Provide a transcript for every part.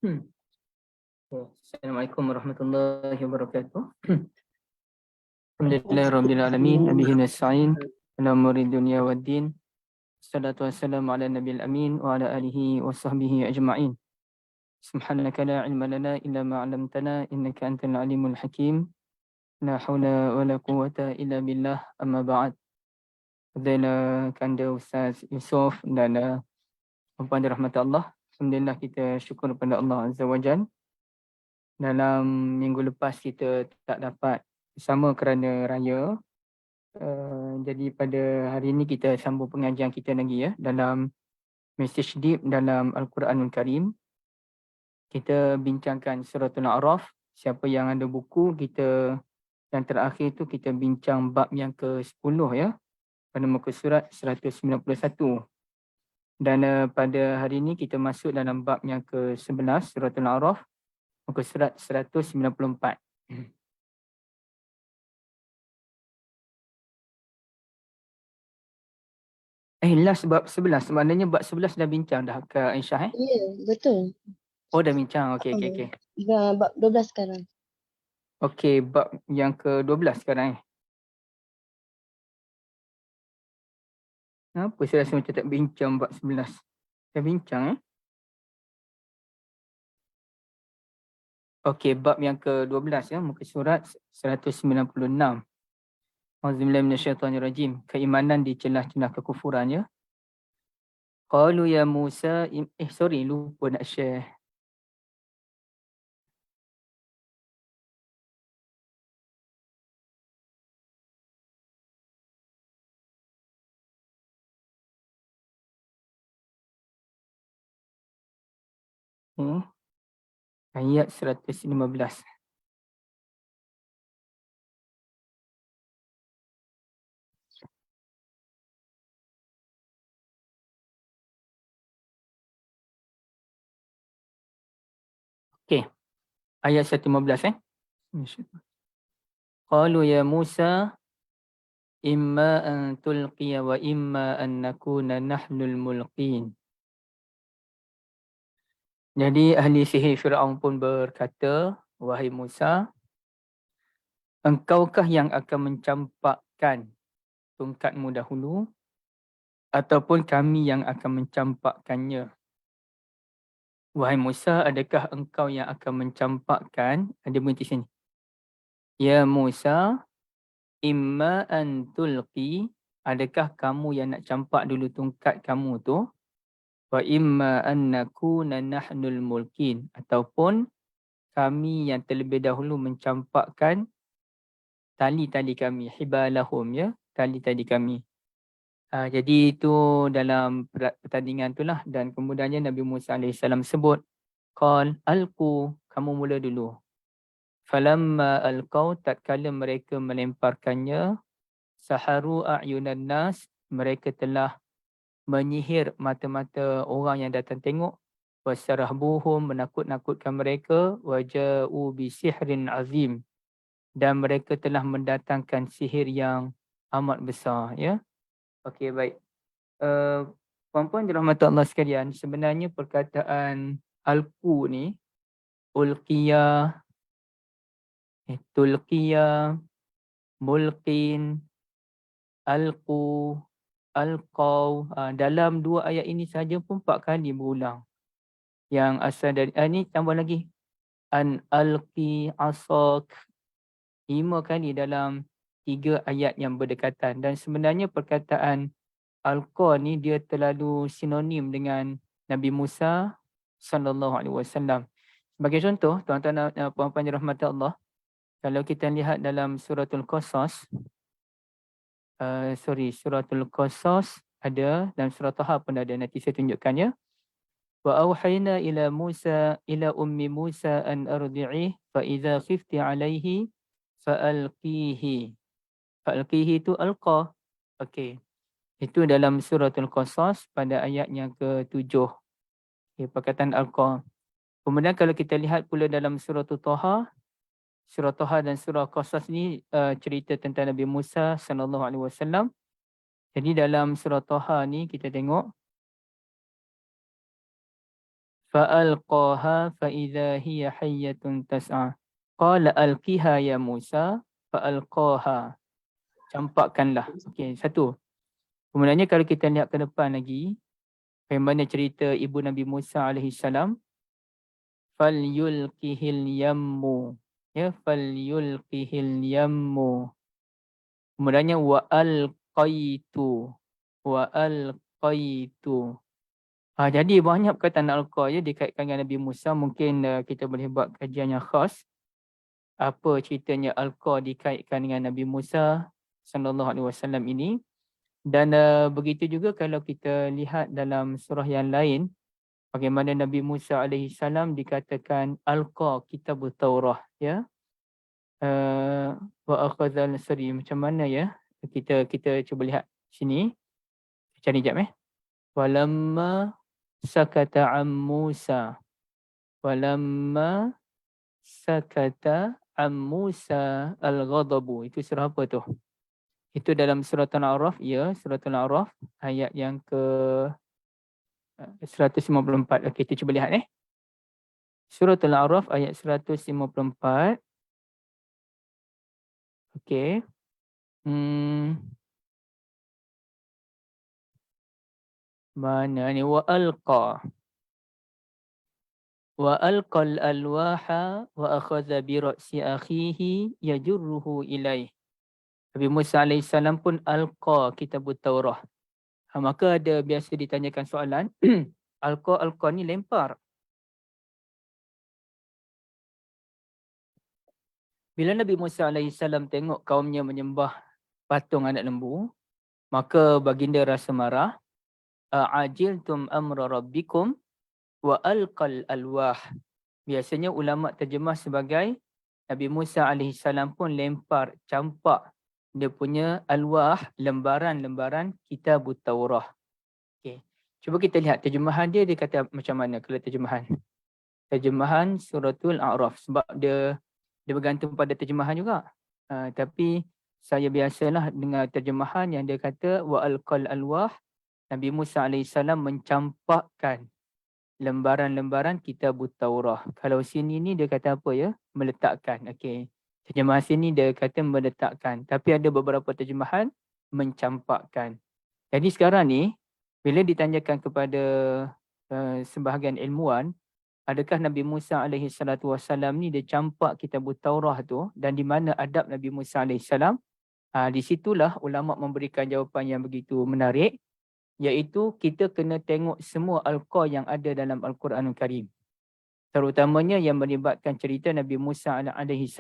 Hmm. Assalamualaikum warahmatullahi wabarakatuh. Alhamdulillahirabbil alamin, bihi nasta'in, ala umuri dunya waddin. Wassalatu wassalamu ala nabiyil amin wa ala alihi wa sahbihi ajma'in. Subhanaka la ilma lana illa ma 'allamtana innaka antal alimul hakim. La haula wa la quwwata illa billah, amma ba'd. Fadilah Kanda Ustaz Yusof dan puan dirahmati Allah. Alhamdulillah kita syukur kepada Allah Azza wa Jalla. Dalam minggu lepas kita tak dapat bersama kerana raya. Jadi pada hari ini kita sambung pengajian kita lagi ya dalam Message Deep dalam Al-Quranul Karim. Kita bincangkan Suratul A'raf. Siapa yang ada buku, kita yang terakhir tu kita bincang bab yang ke-10 ya, pada muka surat 191. Dan pada hari ini kita masuk dalam bab yang ke-11 Suratul A'raf, muka surat 194. Last bab 11. Maknanya bab 11 dah bincang dah ke Aisyah Ya, betul. Oh dah bincang. Okey. Dah bab 12 sekarang. Okey, bab yang ke-12 sekarang Kenapa saya rasa macam tak bincang bab 11? Dah bincang Okey, bab yang ke-12 ya, muka surat 196. Auzubillahi minasyaitonirrajim. Keimanan di celah-celah kekufuran ya. Qalu ya Musa, lupa nak share. Ayat 115. Okey. Ayat 115 Qalu ya Musa imma an tulqiya wa imma an nakuna nahnul mulqin. Jadi ahli sihir Firaun pun berkata, wahai Musa, engkaukah yang akan mencampakkan tongkatmu dahulu ataupun kami yang akan mencampakkannya? Wahai Musa, adakah engkau yang akan mencampakkan? Ada berhenti sini. Ya Musa, imma an tulqi, adakah kamu yang nak campak dulu tongkat kamu tu? Wa imma an nakuna nahnul mulkin, ataupun kami yang terlebih dahulu mencampakkan tali-tali kami, hibalahum ya, tali-tali kami. Jadi itu dalam pertandingan itulah, dan kemudiannya Nabi Musa AS sebut, qal alqu, kamu mula dulu. Falamma alqaw, tatkala mereka melemparkannya, saharu a'yunan nas, mereka telah menyihir mata-mata orang yang datang tengok, wasarahbuhum, menakut-nakutkan mereka, waja'u bisihrin azim, dan mereka telah mendatangkan sihir yang amat besar ya. Okey, baik. Puan-puan dirahmati Allah sekalian, sebenarnya perkataan alqu ni, ulqiya, tulqiya, mulqin, alqu, alqaw, dalam dua ayat ini saja pun 4 kali berulang. Yang asal dari ni tambah lagi, an alqi asak, 5 kali dalam 3 ayat yang berdekatan. Dan sebenarnya perkataan alqa ni dia terlalu sinonim dengan Nabi Musa sallallahu alaihi wasallam. Sebagai contoh, tuan-tuan dan puan-puan dirahmati Allah, kalau kita lihat dalam suratul Qasas, suratul Qasas ada, dan surah Taha pun ada, nanti saya tunjukkan ya. Wa auhayna ila Musa ila ummi Musa an ardi'ih fa idza khifti alaihi fa alqihi. Fa alqihi itu alqa. Okey. Itu dalam suratul Qasas pada ayat yang ke-7. Okay, perkataan alqa. Kemudian kalau kita lihat pula dalam surah Taha, surah Taha dan surah Qasas ni cerita tentang Nabi Musa sallallahu alaihi wasallam. Jadi dalam surah Taha ni kita tengok fa'alqaha fa'idha hiya hayyatun tas'a. Qala alqiha ya Musa fa'alqaha. Campakkanlah. Okey, satu. Kemudiannya kalau kita lihat ke depan lagi, bagaimana cerita ibu Nabi Musa alaihi salam, falyulqihil yammu. Ya, falyulqihil yammu. Kemudiannya wa alqaitu. Wa alqaitu. Jadi banyak perkataan alqa ya dikaitkan dengan Nabi Musa. Mungkin kita boleh buat kajian yang khas. Apa ceritanya alqa dikaitkan dengan Nabi Musa sallallahu alaihi wasallam ini. Dan begitu juga kalau kita lihat dalam surah yang lain, bagaimana Nabi Musa alaihi salam dikatakan alqa kitabut Taurah ya. Wa akhadhal sari, macam mana ya? Kita cuba lihat sini. Cari jap Walamma sakata am Musa. Walamma sakata am Musa al-ghadabu. Itu surah apa tu? Itu dalam surah Al-A'raf, ya, surah Al-A'raf ayat yang ke 154. Okey, kita cuba lihat Surah Al-A'raf ayat 154. Okey. Mana ni? Wa alqal alwaha wa akhadha bi ra'si akhihi yajurruhu ilaih. Nabi Musa AS pun alqa kitabut Taurah. Maka ada biasa ditanyakan soalan, alqa ni lempar. Bila Nabi Musa AS tengok kaumnya menyembah patung anak lembu, maka baginda rasa marah. A'ajiltum amra rabbikum wa alqal alwah. Biasanya ulama terjemah sebagai Nabi Musa AS pun lempar, campak dia punya alwah, lembaran-lembaran kitabut Taurah. Okay. Cuba kita lihat terjemahan dia kata macam mana kalau terjemahan. Terjemahan suratul A'raf, sebab dia bergantung pada terjemahan juga. Tapi saya biasalah dengar terjemahan yang dia kata wa alqal alwah, Nabi Musa AS mencampakkan lembaran-lembaran kitabut Taurah. Kalau sini ni dia kata apa ya? Meletakkan. Okey. Terjemahan sini dia kata meletakkan. Tapi ada beberapa terjemahan mencampakkan. Jadi sekarang ni, bila ditanyakan kepada sebahagian ilmuwan, adakah Nabi Musa AS ni dia campak kitabut Taurah tu, dan di mana adab Nabi Musa AS? Di situlah ulama memberikan jawapan yang begitu menarik, iaitu kita kena tengok semua alqa yang ada dalam Al-Quranul Karim. Terutamanya yang melibatkan cerita Nabi Musa AS.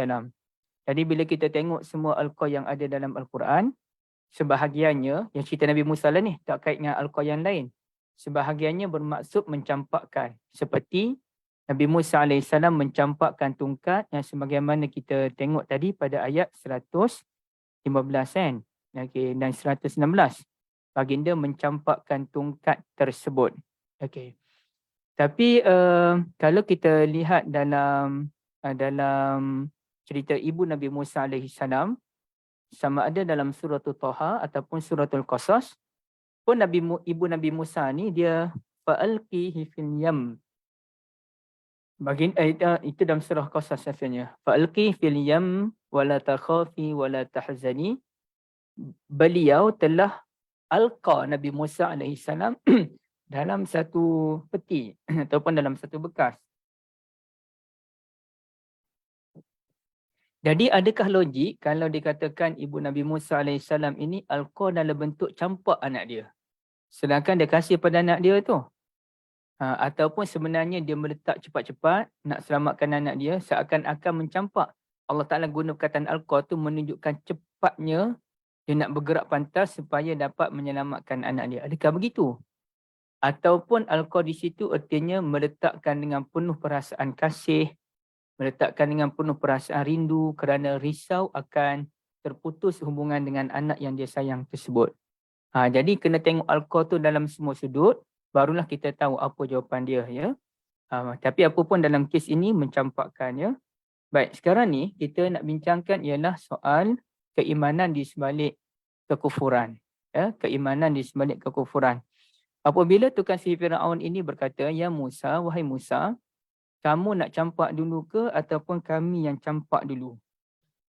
Jadi bila kita tengok semua alqa yang ada dalam Al-Quran, sebahagiannya yang cerita Nabi Musa lah ni, tak kait dengan alqa yang lain. Sebahagiannya bermaksud mencampakkan. Seperti Nabi Musa AS mencampakkan tungkat yang sebagaimana kita tengok tadi pada ayat 115 kan. Okay, dan 116. Baginda mencampakkan tungkat tersebut. Okay. Tapi kalau kita lihat dalam cerita ibu Nabi Musa AS, sama ada dalam suratul Taha ataupun suratul Qasas, pun ibu Nabi Musa ni dia fa'alqihi fil yam. Itu dalam surah Qasas rasanya. Fa'alqi fil yam wa la takhafi wa la tahzani. Beliau telah alqa Nabi Musa AS dalam satu peti ataupun dalam satu bekas. Jadi adakah logik kalau dikatakan ibu Nabi Musa AS ini alqa dalam bentuk campak anak dia, sedangkan dia kasih pada anak dia tu? Ataupun sebenarnya dia meletak cepat-cepat nak selamatkan anak dia, seakan-akan mencampak. Allah Ta'ala guna perkataan alqa tu menunjukkan cepatnya dia nak bergerak pantas supaya dapat menyelamatkan anak dia. Adakah begitu? Ataupun alqa di situ artinya meletakkan dengan penuh perasaan kasih, meletakkan dengan penuh perasaan rindu kerana risau akan terputus hubungan dengan anak yang dia sayang tersebut. Jadi kena tengok alqa tu dalam semua sudut, barulah kita tahu apa jawapan dia ya. Tapi apa pun dalam kes ini mencampakkan ya. Baik, sekarang ni kita nak bincangkan ialah soal keimanan di sebalik kekufuran. Ya, keimanan di sebalik kekufuran. Apabila tukang sihir Firaun ini berkata, "Ya Musa, wahai Musa, kamu nak campak dulu ke ataupun kami yang campak dulu?"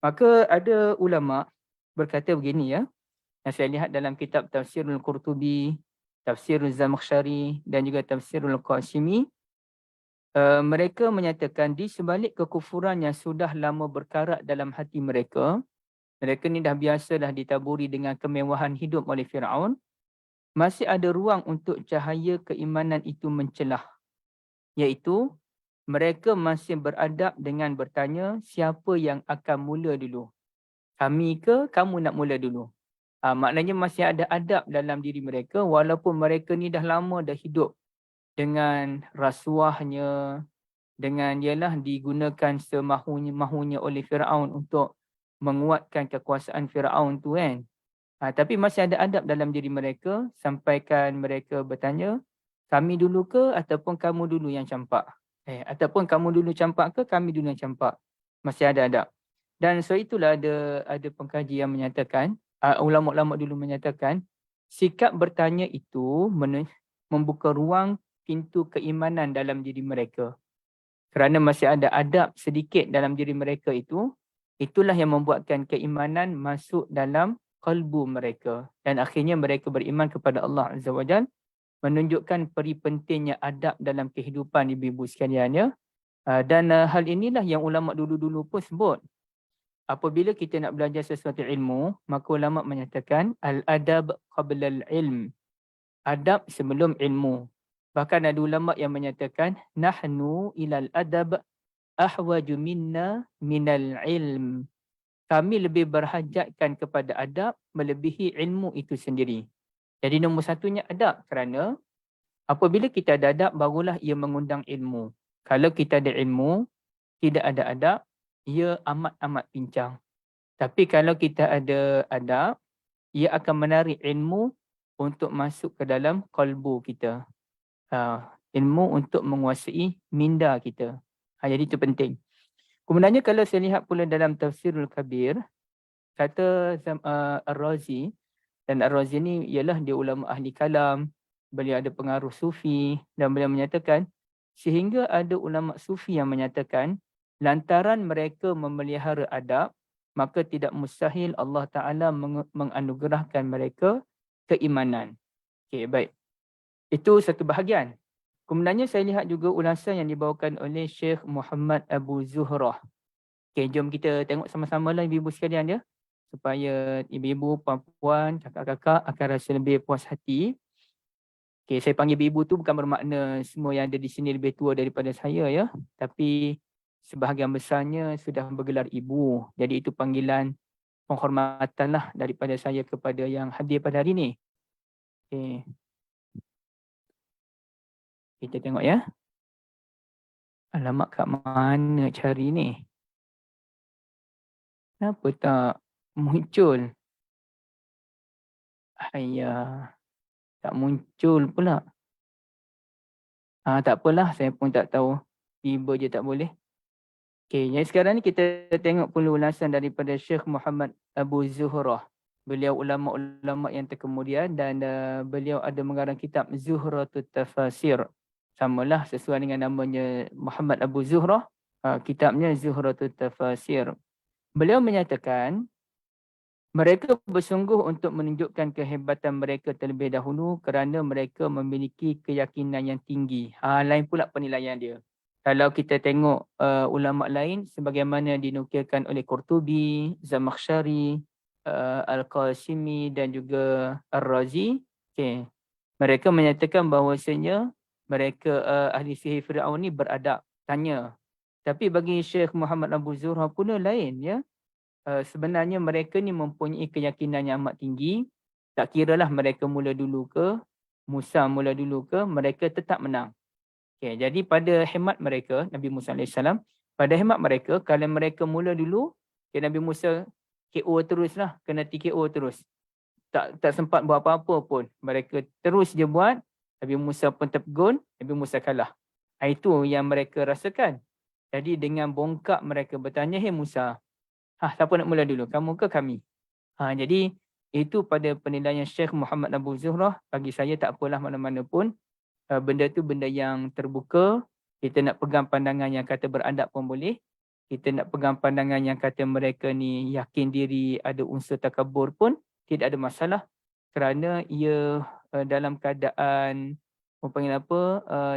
Maka ada ulama berkata begini ya, yang saya lihat dalam kitab Tafsirul Qurtubi, Tafsirul Zamakhsyari dan juga Tafsirul Qasimi, mereka menyatakan di sebalik kekufuran yang sudah lama berkarat dalam hati mereka, mereka ni dah biasa dah ditaburi dengan kemewahan hidup oleh Firaun, masih ada ruang untuk cahaya keimanan itu mencelah, iaitu mereka masih beradab dengan bertanya siapa yang akan mula dulu. Kami ke kamu nak mula dulu? Maknanya masih ada adab dalam diri mereka walaupun mereka ni dah lama dah hidup dengan rasuahnya, dengan ialah digunakan semahunya oleh Firaun untuk menguatkan kekuasaan Firaun tu kan. Tapi masih ada adab dalam diri mereka sampaikan mereka bertanya, kami dulu ke ataupun kamu dulu yang campak? Ataupun kamu dulu campak ke kami dulu yang campak? Masih ada adab. Dan so itulah ada pengkaji yang menyatakan, ulama-ulama dulu menyatakan, sikap bertanya itu membuka ruang pintu keimanan dalam diri mereka. Kerana masih ada adab sedikit dalam diri mereka itu, itulah yang membuatkan keimanan masuk dalam kalbu mereka. Dan akhirnya mereka beriman kepada Allah Azza wa Jalla, menunjukkan peri pentingnya adab dalam kehidupan ibu-ibu sekalian ya. Dan hal inilah yang ulama dulu-dulu pun sebut. Apabila kita nak belajar sesuatu ilmu, maka ulama menyatakan al-adab qabla al-ilm. Adab sebelum ilmu. Bahkan ada ulama yang menyatakan nahnu ilal adab ahwaju minna minal ilm. Kami lebih berhajatkan kepada adab melebihi ilmu itu sendiri. Jadi nombor satunya adab, kerana apabila kita ada adab barulah ia mengundang ilmu. Kalau kita ada ilmu, tidak ada adab, ia amat-amat pincang. Tapi kalau kita ada adab, ia akan menarik ilmu untuk masuk ke dalam kalbu kita. Ilmu untuk menguasai minda kita. Jadi itu penting. Kemudiannya kalau saya lihat pula dalam Tafsirul Kabir, kata Ar-Razi, dan Ar-Razi ni ialah dia ulama ahli kalam, beliau ada pengaruh sufi dan beliau menyatakan sehingga ada ulama sufi yang menyatakan lantaran mereka memelihara adab, maka tidak mustahil Allah Ta'ala menganugerahkan mereka keimanan. Okey, baik. Itu satu bahagian. Kemudiannya saya lihat juga ulasan yang dibawakan oleh Syekh Muhammad Abu Zuhrah. Okey, jom kita tengok sama-sama lah ibu-ibu sekalian ya. Supaya ibu-ibu, puan-puan, kakak-kakak akan rasa lebih puas hati. Okey, saya panggil ibu-ibu tu bukan bermakna semua yang ada di sini lebih tua daripada saya ya. Tapi sebahagian besarnya sudah bergelar ibu. Jadi itu panggilan penghormatan lah daripada saya kepada yang hadir pada hari ini. Okey. Kita tengok ya. Alamak kat mana cari ni? Kenapa tak muncul? Ayah, tak muncul pula. Tak apalah, saya pun tak tahu. Tiba je tak boleh. Okey, jadi sekarang ni kita tengok pula ulasan daripada Syekh Muhammad Abu Zuhrah. Beliau ulama-ulama yang terkemudian dan beliau ada mengarang kitab Zuhratut Tafasir. Samalah sesuai dengan namanya Muhammad Abu Zuhrah. Kitabnya Zuhratut Tafasir. Beliau menyatakan mereka bersungguh untuk menunjukkan kehebatan mereka terlebih dahulu kerana mereka memiliki keyakinan yang tinggi. Lain pula penilaian dia. Kalau kita tengok ulama lain sebagaimana dinukilkan oleh Qurtubi, Zamakhsyari, Al-Qasimi dan juga Ar-Razi, okay, mereka menyatakan bahawasanya mereka ahli sihir Firaun ni beradab, tanya. Tapi bagi Syekh Muhammad Abu Zuhrah pula lain ya. Sebenarnya mereka ni mempunyai keyakinan yang amat tinggi. Tak kiralah mereka mula dulu ke, Musa mula dulu ke, mereka tetap menang. Okay, jadi pada hemat mereka, Nabi Musa AS, pada hemat mereka, kalau mereka mula dulu, Nabi Musa KO teruslah, kena TKO terus. Tak sempat buat apa-apa pun. Mereka terus je buat, Nabi Musa pun terpegun, Nabi Musa kalah. Itu yang mereka rasakan. Jadi dengan bongkak mereka bertanya, "Hei Musa, siapa nak mula dulu? Kamu ke kami?" Jadi Itu pada penilaian Syekh Muhammad Abu Zuhrah. Bagi saya tak apalah mana-mana pun. Benda tu benda yang terbuka. Kita nak pegang pandangan yang kata beradab pun boleh. Kita nak pegang pandangan yang kata mereka ni yakin diri, ada unsur takabur pun tidak ada masalah. Kerana ia dalam keadaan panggil apa,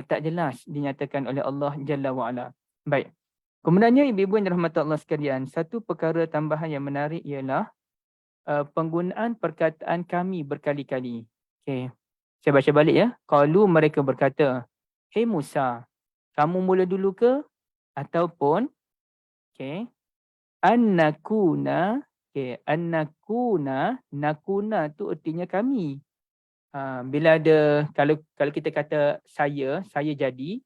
tak jelas dinyatakan oleh Allah Jalla wa'ala. Baik. Kemudiannya ibu-ibu yang dirahmati Allah sekalian, satu perkara tambahan yang menarik ialah penggunaan perkataan kami berkali-kali. Okay. Saya baca balik ya. Qalu, mereka berkata, "Hei Musa, kamu mula dulu ke?" Ataupun, okay, annakuna, okay, annakuna, nakuna tu artinya kami. Bila ada, kalau kita kata saya jadi,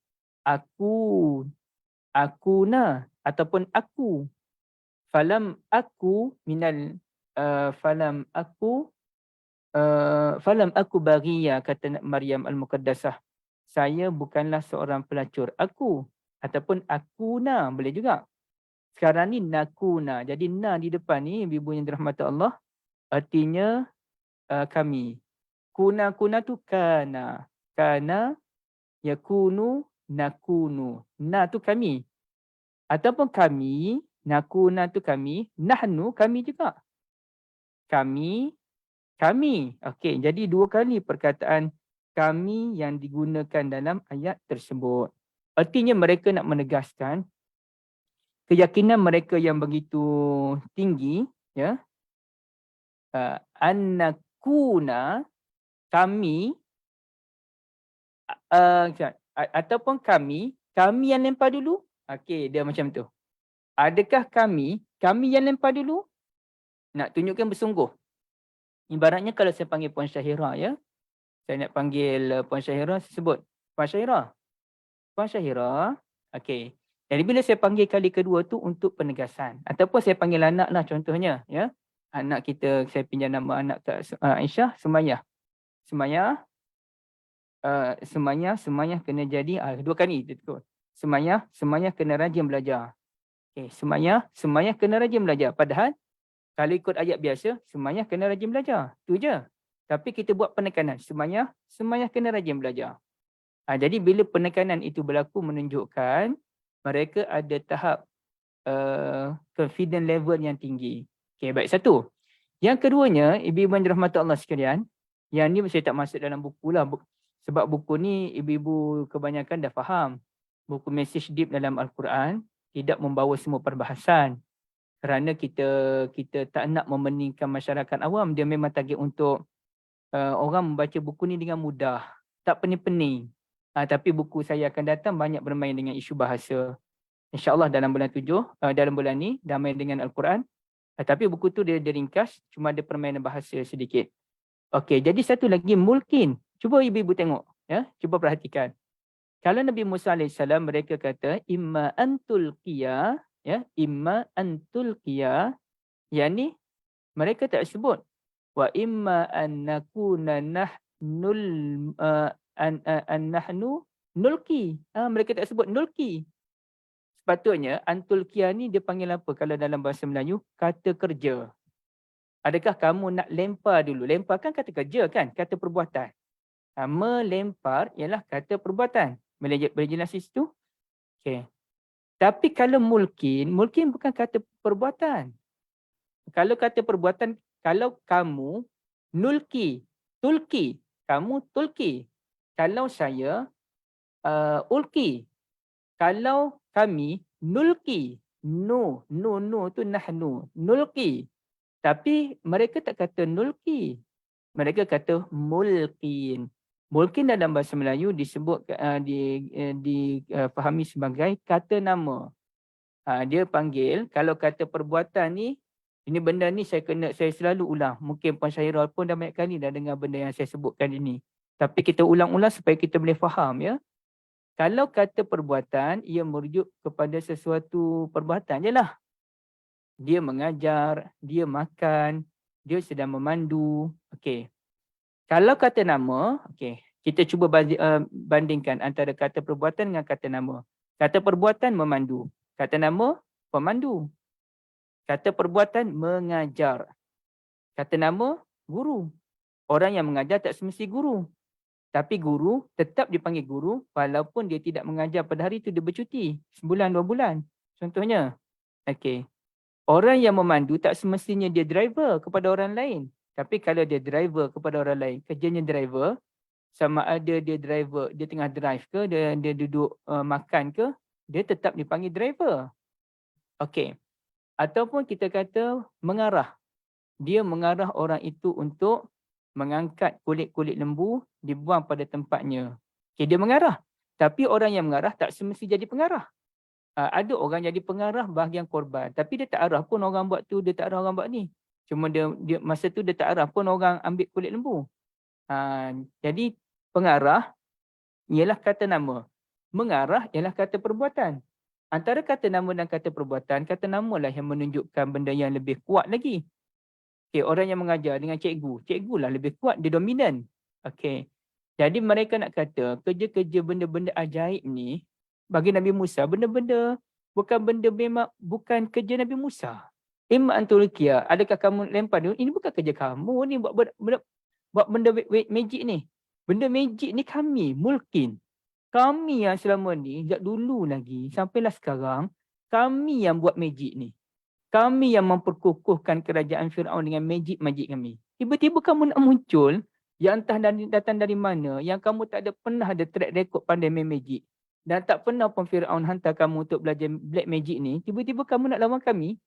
akuna ataupun aku. Falam aku minal falam aku baghiya, kata Maryam Al-Muqaddasah. Saya bukanlah seorang pelacur. Aku ataupun akuna boleh juga. Sekarang ni nakuna. Jadi na di depan ni ibu yang dirahmati Allah artinya kami. Kuna tu kana. Kana yakunu nakunu. Na tu kami. Ataupun kami, nakuna tu kami, nahnu kami juga. Kami. Okey, jadi dua kali perkataan kami yang digunakan dalam ayat tersebut. Artinya mereka nak menegaskan keyakinan mereka yang begitu tinggi, ya. Annakuna, kami, ataupun kami yang lempar dulu. Okey, dia macam tu. Adakah kami yang lempar dulu? Nak tunjukkan bersungguh. Ibaratnya kalau saya panggil Puan Syahira, ya. Saya nak panggil Puan Syahira, saya sebut, Puan Syahira. Okey. Jadi bila saya panggil kali kedua tu untuk penegasan. Ataupun saya panggil anak lah contohnya, ya. Anak kita, saya pinjam nama anak Kak Aisyah, Sumayyah. Sumayyah kena jadi, dua kali. Sumayyah kena rajin belajar. Okay. Sumayyah kena rajin belajar. Padahal, kalau ikut ayat biasa, Sumayyah kena rajin belajar. Itu je. Tapi kita buat penekanan. Sumayyah kena rajin belajar. Jadi bila penekanan itu berlaku menunjukkan mereka ada tahap confidence level yang tinggi. Okay, baik. Satu. Yang keduanya, ibu-ibu yang dirahmati Allah sekalian, yang ni saya tak masuk dalam buku lah. Sebab buku ni ibu-ibu kebanyakan dah faham. Buku Message Deep dalam Al-Quran tidak membawa semua perbahasan. Kerana kita tak nak memeningkan masyarakat awam. Dia memang target untuk orang membaca buku ni dengan mudah. Tak pening-pening. Tapi buku saya akan datang banyak bermain dengan isu bahasa. InsyaAllah dalam bulan 7, dalam bulan ni, damai dengan Al-Quran. Tapi buku tu dia ringkas, cuma ada permainan bahasa sedikit. Okey, jadi satu lagi, mulkin. Cuba ibu-ibu tengok. Ya, cuba perhatikan. Kalau Nabi Musa AS, mereka kata, imma antul qiyah, ya, imma antul qiyah, yang ni mereka tak sebut wa imma an nakuna nahnul an nahnu nulki. Mereka tak sebut nulki. Sepatutnya antul qiyah ni dia panggil apa kalau dalam bahasa Melayu? Kata kerja. Adakah kamu nak lempar dulu? Lempar kan kata kerja kan? Kata perbuatan. Melempar ialah kata perbuatan. Boleh jelas di situ? Okey. Tapi kalau mulkin bukan kata perbuatan. Kalau kata perbuatan, kalau kamu nulki, tulki, kamu tulki. Kalau saya ulki. Kalau kami nulki. No tu nahnu. Nulki. Tapi mereka tak kata nulki. Mereka kata mulkin. Mulkin dalam bahasa Melayu disebut difahami sebagai kata nama. Dia panggil, kalau kata perbuatan ni, ini benda ni saya selalu ulang. Mungkin Puan Syahira pun dah banyak kali dah dengar benda yang saya sebutkan ini. Tapi kita ulang-ulang supaya kita boleh faham, ya. Kalau kata perbuatan, ia merujuk kepada sesuatu perbuatan je lah. Dia mengajar, dia makan, dia sedang memandu. Okey. Kalau kata nama, okey, kita cuba bandingkan antara kata perbuatan dengan kata nama. Kata perbuatan memandu. Kata nama pemandu. Kata perbuatan mengajar. Kata nama Guru. Orang yang mengajar tak semesti guru. Tapi guru tetap dipanggil guru walaupun dia tidak mengajar pada hari itu, dia bercuti. Sebulan, 2 bulan. Contohnya. Okey. Orang yang memandu tak semestinya dia driver kepada orang lain. Tapi kalau dia driver kepada orang lain, kerjanya driver, sama ada dia driver, dia tengah drive ke, dia duduk makan ke, dia tetap dipanggil driver. Okey. Ataupun kita kata mengarah. Dia mengarah orang itu untuk mengangkat kulit-kulit lembu, dibuang pada tempatnya. Okay, dia mengarah. Tapi orang yang mengarah tak semesti jadi pengarah. Ada orang jadi pengarah bahagian korban. Tapi dia tak arah pun orang buat tu, dia tak arah orang buat ni. Cuma dia masa tu dia tak arah pun orang ambil kulit lembu. Jadi pengarah ialah kata nama. Mengarah ialah kata perbuatan. Antara kata nama dan kata perbuatan, kata nama lah yang menunjukkan benda yang lebih kuat lagi. Okay, orang yang mengajar dengan cikgu. Cikgu lah lebih kuat, dia dominan. Okay. Jadi mereka nak kata kerja-kerja benda-benda ajaib ni bagi Nabi Musa, benda-benda bukan kerja Nabi Musa. Imma Anturikia, adakah kamu lempar dia? Ini bukan kerja kamu ni buat benda magic ni. Benda magic ni kami, mulkin. Kami yang selama ni, sejak dulu lagi, sampailah sekarang, kami yang buat magic ni. Kami yang memperkukuhkan kerajaan Fir'aun dengan magic kami. Tiba-tiba kamu nak muncul, yang entah datang dari mana, yang kamu tak ada pernah ada track record pandai main magic. Dan tak pernah pun Fir'aun hantar kamu untuk belajar black magic ni, tiba-tiba kamu nak lawan kami.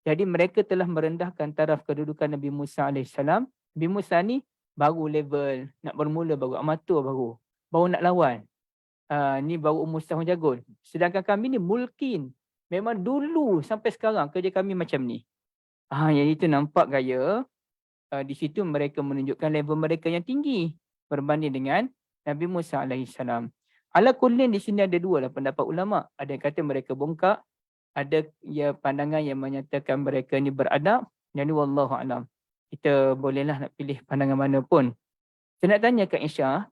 Jadi mereka telah merendahkan taraf kedudukan Nabi Musa AS. Nabi Musa ni baru level, nak bermula baru, amatur baru nak lawan. Ni baru umur setahun jagun. Sedangkan kami ni mulkin. Memang dulu sampai sekarang kerja kami macam ni. Yang itu nampak gaya. Di situ mereka menunjukkan level mereka yang tinggi berbanding dengan Nabi Musa AS. Ala kullin di sini ada dua lah pendapat ulama. Ada yang kata mereka bongkak. Ada ya pandangan yang menyatakan mereka ni beradab. Yang ni wallahu alam. Kita bolehlah nak pilih pandangan mana pun. Saya nak tanya Kak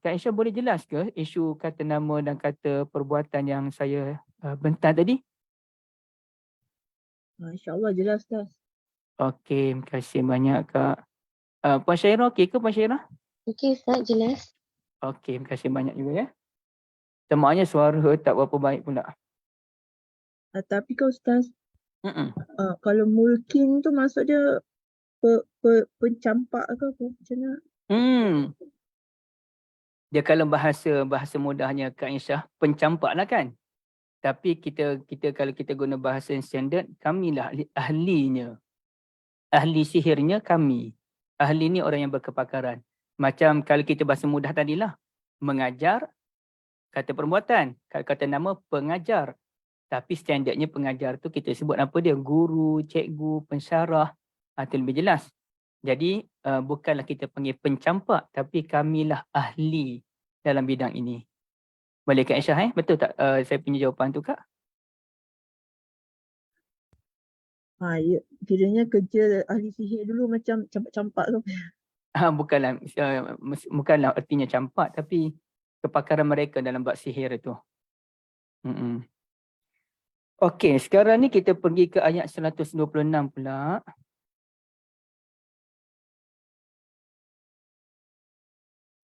Aisyah boleh jelas ke isu kata nama dan kata perbuatan yang saya bentang tadi? InsyaAllah jelas Ustaz. Okey, terima kasih banyak Kak. Puan Syairah okey ke Puan Syairah? Okey Ustaz, jelas. Okey, terima kasih banyak juga ya. Temaknya suara tak berapa baik pula. Tapi kan Ustaz, Mm-mm. kalau mulkin tu maksud dia pencampak ke apa? Macam mana? Dia kalau bahasa mudahnya Kak Aisyah, pencampak lah kan. Tapi kita kalau kita guna bahasa yang standard, kamilah ahlinya. Ahli sihirnya kami. Ahli ni orang yang berkepakaran. Macam kalau kita bahasa mudah tadilah. Mengajar, kata perbuatan. Kalau kata nama, pengajar. Tapi standardnya pengajar tu kita sebut apa dia? Guru, cikgu, pensyarah. Itu lebih jelas. Jadi bukanlah kita panggil pencampak, tapi kamilah ahli dalam bidang ini. Boleh Kak Aisyah betul tak saya punya jawapan tu Kak? Ya, kiranya kerja ahli sihir dulu macam campak-campak tu. Bukanlah artinya campak, tapi kepakaran mereka dalam bab sihir itu. Okey, sekarang ni kita pergi ke ayat 126 pula.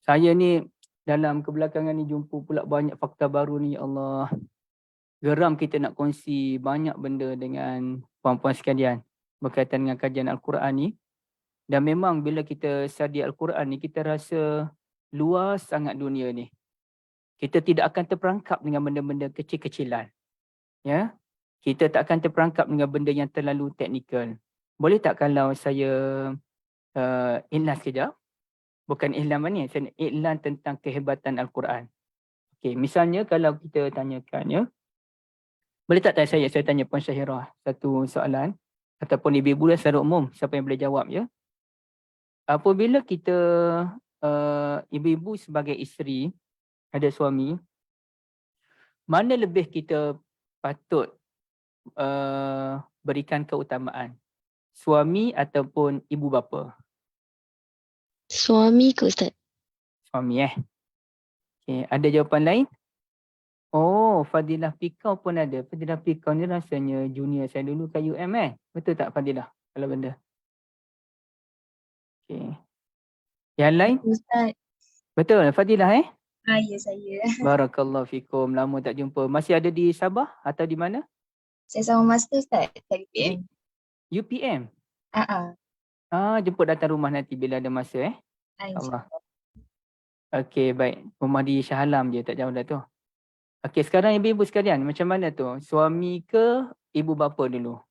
Saya ni dalam kebelakangan ni jumpa pula banyak fakta baru ni, ya Allah. Geram kita nak kongsi banyak benda dengan puan-puan sekalian berkaitan dengan kajian Al-Quran ni. Dan memang bila kita study Al-Quran ni, kita rasa luas sangat dunia ni. Kita tidak akan terperangkap dengan benda-benda kecil-kecilan. Ya, kita tak akan terperangkap dengan benda yang terlalu teknikal. Boleh tak kalau saya iklan sekejap? Bukan iklan mana, saya iklan tentang kehebatan Al-Quran. Okey, misalnya kalau kita tanyakan ya, boleh tak saya tanya Puan Syahirah satu soalan ataupun ibu-ibu secara umum, siapa yang boleh jawab ya? Apabila kita ibu-ibu sebagai isteri ada suami, mana lebih kita patut berikan keutamaan? Suami ataupun ibu bapa? Suami ke Ustaz? Suami Okay. Ada jawapan lain? Oh, Fadilah Pikau pun ada. Fadilah Pikau ni rasanya junior saya dulu kat UM Betul tak Fadilah? Kalau benda. Okay. Yang lain? Ustaz. Betul, Fadilah Ya saya. Barakallahu fikum. Lama tak jumpa. Masih ada di Sabah atau di mana? Saya sama master Ustaz. Dari Di PM. UPM. Ah. Jemput datang rumah nanti bila ada masa Allah. Okey, baik. Rumah di Shah Alam je, tak jauh dah tu. Okey, sekarang ibu-ibu sekalian, macam mana tu? Suami ke ibu bapa dulu?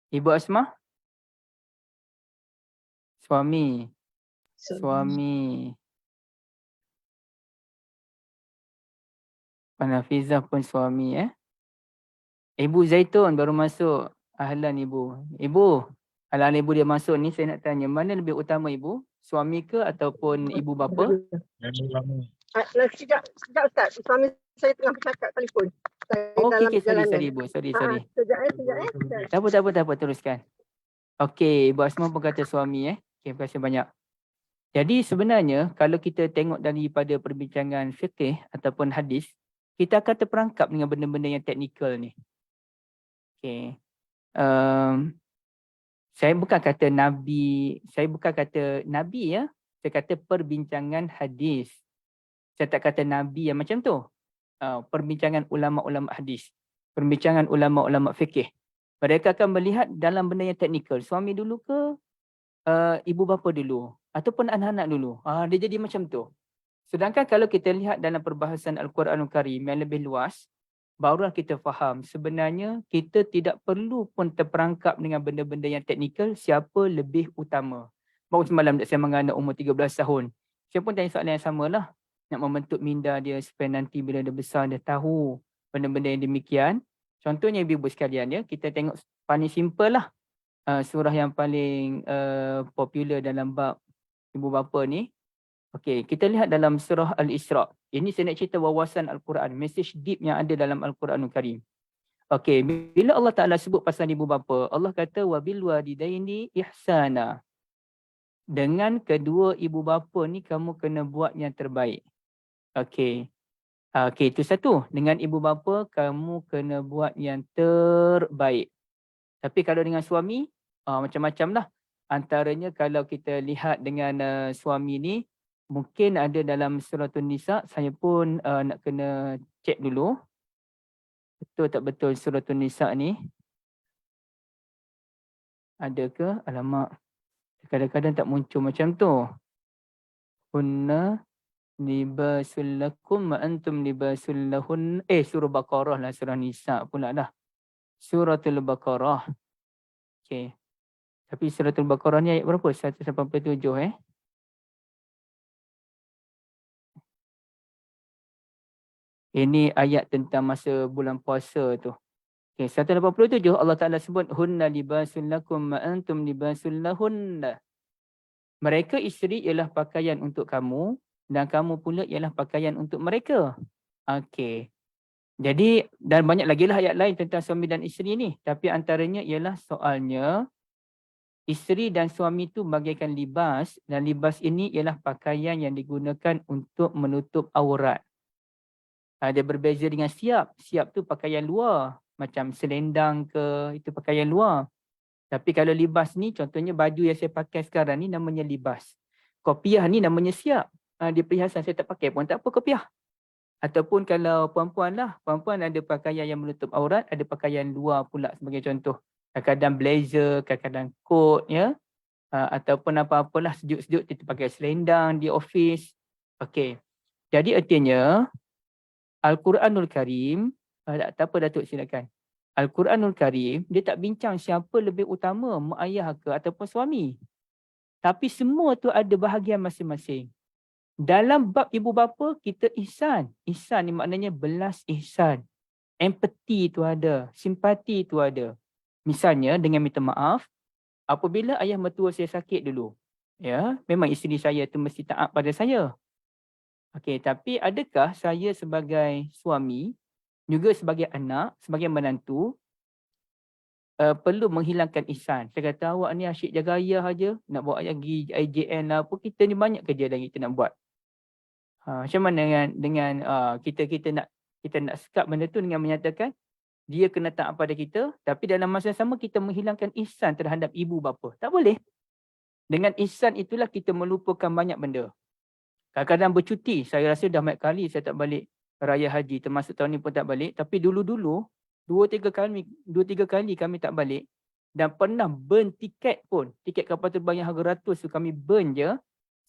Ibu Asma? Suami. Panafizah pun suami Ibu Zaitun baru masuk. Ahlan ibu. Ibu, ala ibu dia masuk ni, saya nak tanya, mana lebih utama ibu? Suami ke ataupun ibu bapa? Sekejap Ustaz. Suami saya tengah bercakap telefon. Saya dalam Okey, sorry perjalanan. ibu. Sorry. Sekejap. Tak apa, teruskan. Okey, Ibu Asma pun kata suami Okey, terima kasih banyak. Jadi sebenarnya kalau kita tengok daripada perbincangan fiqh ataupun hadis, kita akan terperangkap dengan benda-benda yang teknikal ni. Okey. Saya bukan kata Nabi Saya kata perbincangan hadis. Saya tak kata Nabi yang macam tu. Perbincangan ulama-ulama hadis. Perbincangan ulama-ulama fikih. Mereka akan melihat dalam benda yang teknikal. Suami dulu ke ibu bapa dulu? Ataupun anak-anak dulu? Dia jadi macam tu. Sedangkan kalau kita lihat dalam perbahasan Al-Quranul Karim yang lebih luas, barulah kita faham sebenarnya kita tidak perlu pun terperangkap dengan benda-benda yang teknikal siapa lebih utama. Baru semalam saya menganak umur 13 tahun. Saya pun tanya soalan yang samalah. Nak membentuk minda dia supaya nanti bila dia besar dia tahu benda-benda yang demikian. Contohnya ibu-ibu sekalian kita tengok paling simple lah. Surah yang paling popular dalam bab ibu bapa ni. Okey, kita lihat dalam surah Al-Isra. Ini saya nak cerita wawasan Al-Quran, message deep yang ada dalam Al-Quranul Karim. Okey, bila Allah Taala sebut pasal ibu bapa, Allah kata wabil walidaini ihsana. Dengan kedua ibu bapa ni kamu kena buat yang terbaik. Okey. Okey, itu satu. Dengan ibu bapa kamu kena buat yang terbaik. Tapi kalau dengan suami, macam-macam lah. Antaranya kalau kita lihat dengan suami ni, mungkin ada dalam Suratul Nisa, saya pun nak kena cek dulu. Betul tak betul Suratul Nisa ni? Ada ke? Alamak. Kadang-kadang tak muncul macam tu. Hunna libasul lakum wa antum libasul lahun. Surah Baqarah lah, surah Nisa pula dah. Suratul Baqarah. Okey. Tapi Suratul Baqarah ni ayat berapa? 187 Ini ayat tentang masa bulan puasa tu. Okay, 187 Allah Ta'ala sebut hunna libasul lakum wa antum libasul lahunna. Mereka isteri ialah pakaian untuk kamu dan kamu pula ialah pakaian untuk mereka. Okey. Jadi dan banyak lagi lah ayat lain tentang suami dan isteri ni, tapi antaranya ialah soalnya isteri dan suami tu bagaikan libas dan libas ini ialah pakaian yang digunakan untuk menutup aurat. Dia berbeza dengan siap. Siap tu pakaian luar. Macam selendang ke, itu pakaian luar. Tapi kalau libas ni, contohnya baju yang saya pakai sekarang ni namanya libas. Kopiah ni namanya siap. Dia perhiasan saya tak pakai pun tak apa kopiah. Ataupun kalau perempuan lah. Perempuan ada pakaian yang menutup aurat, ada pakaian luar pula sebagai contoh. Kadang-kadang blazer, kadang-kadang coat ataupun apa-apalah sejuk-sejuk kita pakai selendang di office. Okey. Jadi artinya Al-Quranul Karim, tak apa Datuk silakan. Al-Quranul Karim, dia tak bincang siapa lebih utama, mak ayah ke ataupun suami. Tapi semua tu ada bahagian masing-masing. Dalam bab ibu bapa, kita ihsan. Ihsan ni maknanya belas ihsan. Empati tu ada, simpati tu ada. Misalnya dengan minta maaf, apabila ayah mertua saya sakit dulu, memang isteri saya tu mesti taat pada saya. Okey, tapi adakah saya sebagai suami, juga sebagai anak, sebagai menantu, perlu menghilangkan ihsan? Saya kata awak ni asyik jaga ayah aja, nak bawa ayah pergi IJN lah apa, kita ni banyak kerja lagi kita nak buat. Macam mana dengan kita nak sekap benda tu dengan menyatakan dia kena taat pada kita, tapi dalam masa yang sama kita menghilangkan ihsan terhadap ibu bapa. Tak boleh. Dengan ihsan itulah kita melupakan banyak benda. Kadang-kadang bercuti, saya rasa dah banyak kali saya tak balik raya haji, termasuk tahun ni pun tak balik. Tapi dulu-dulu, 2-3 kali kami tak balik. Dan pernah burn tiket pun. Tiket kapal terbang yang harga ratus tu kami burn je.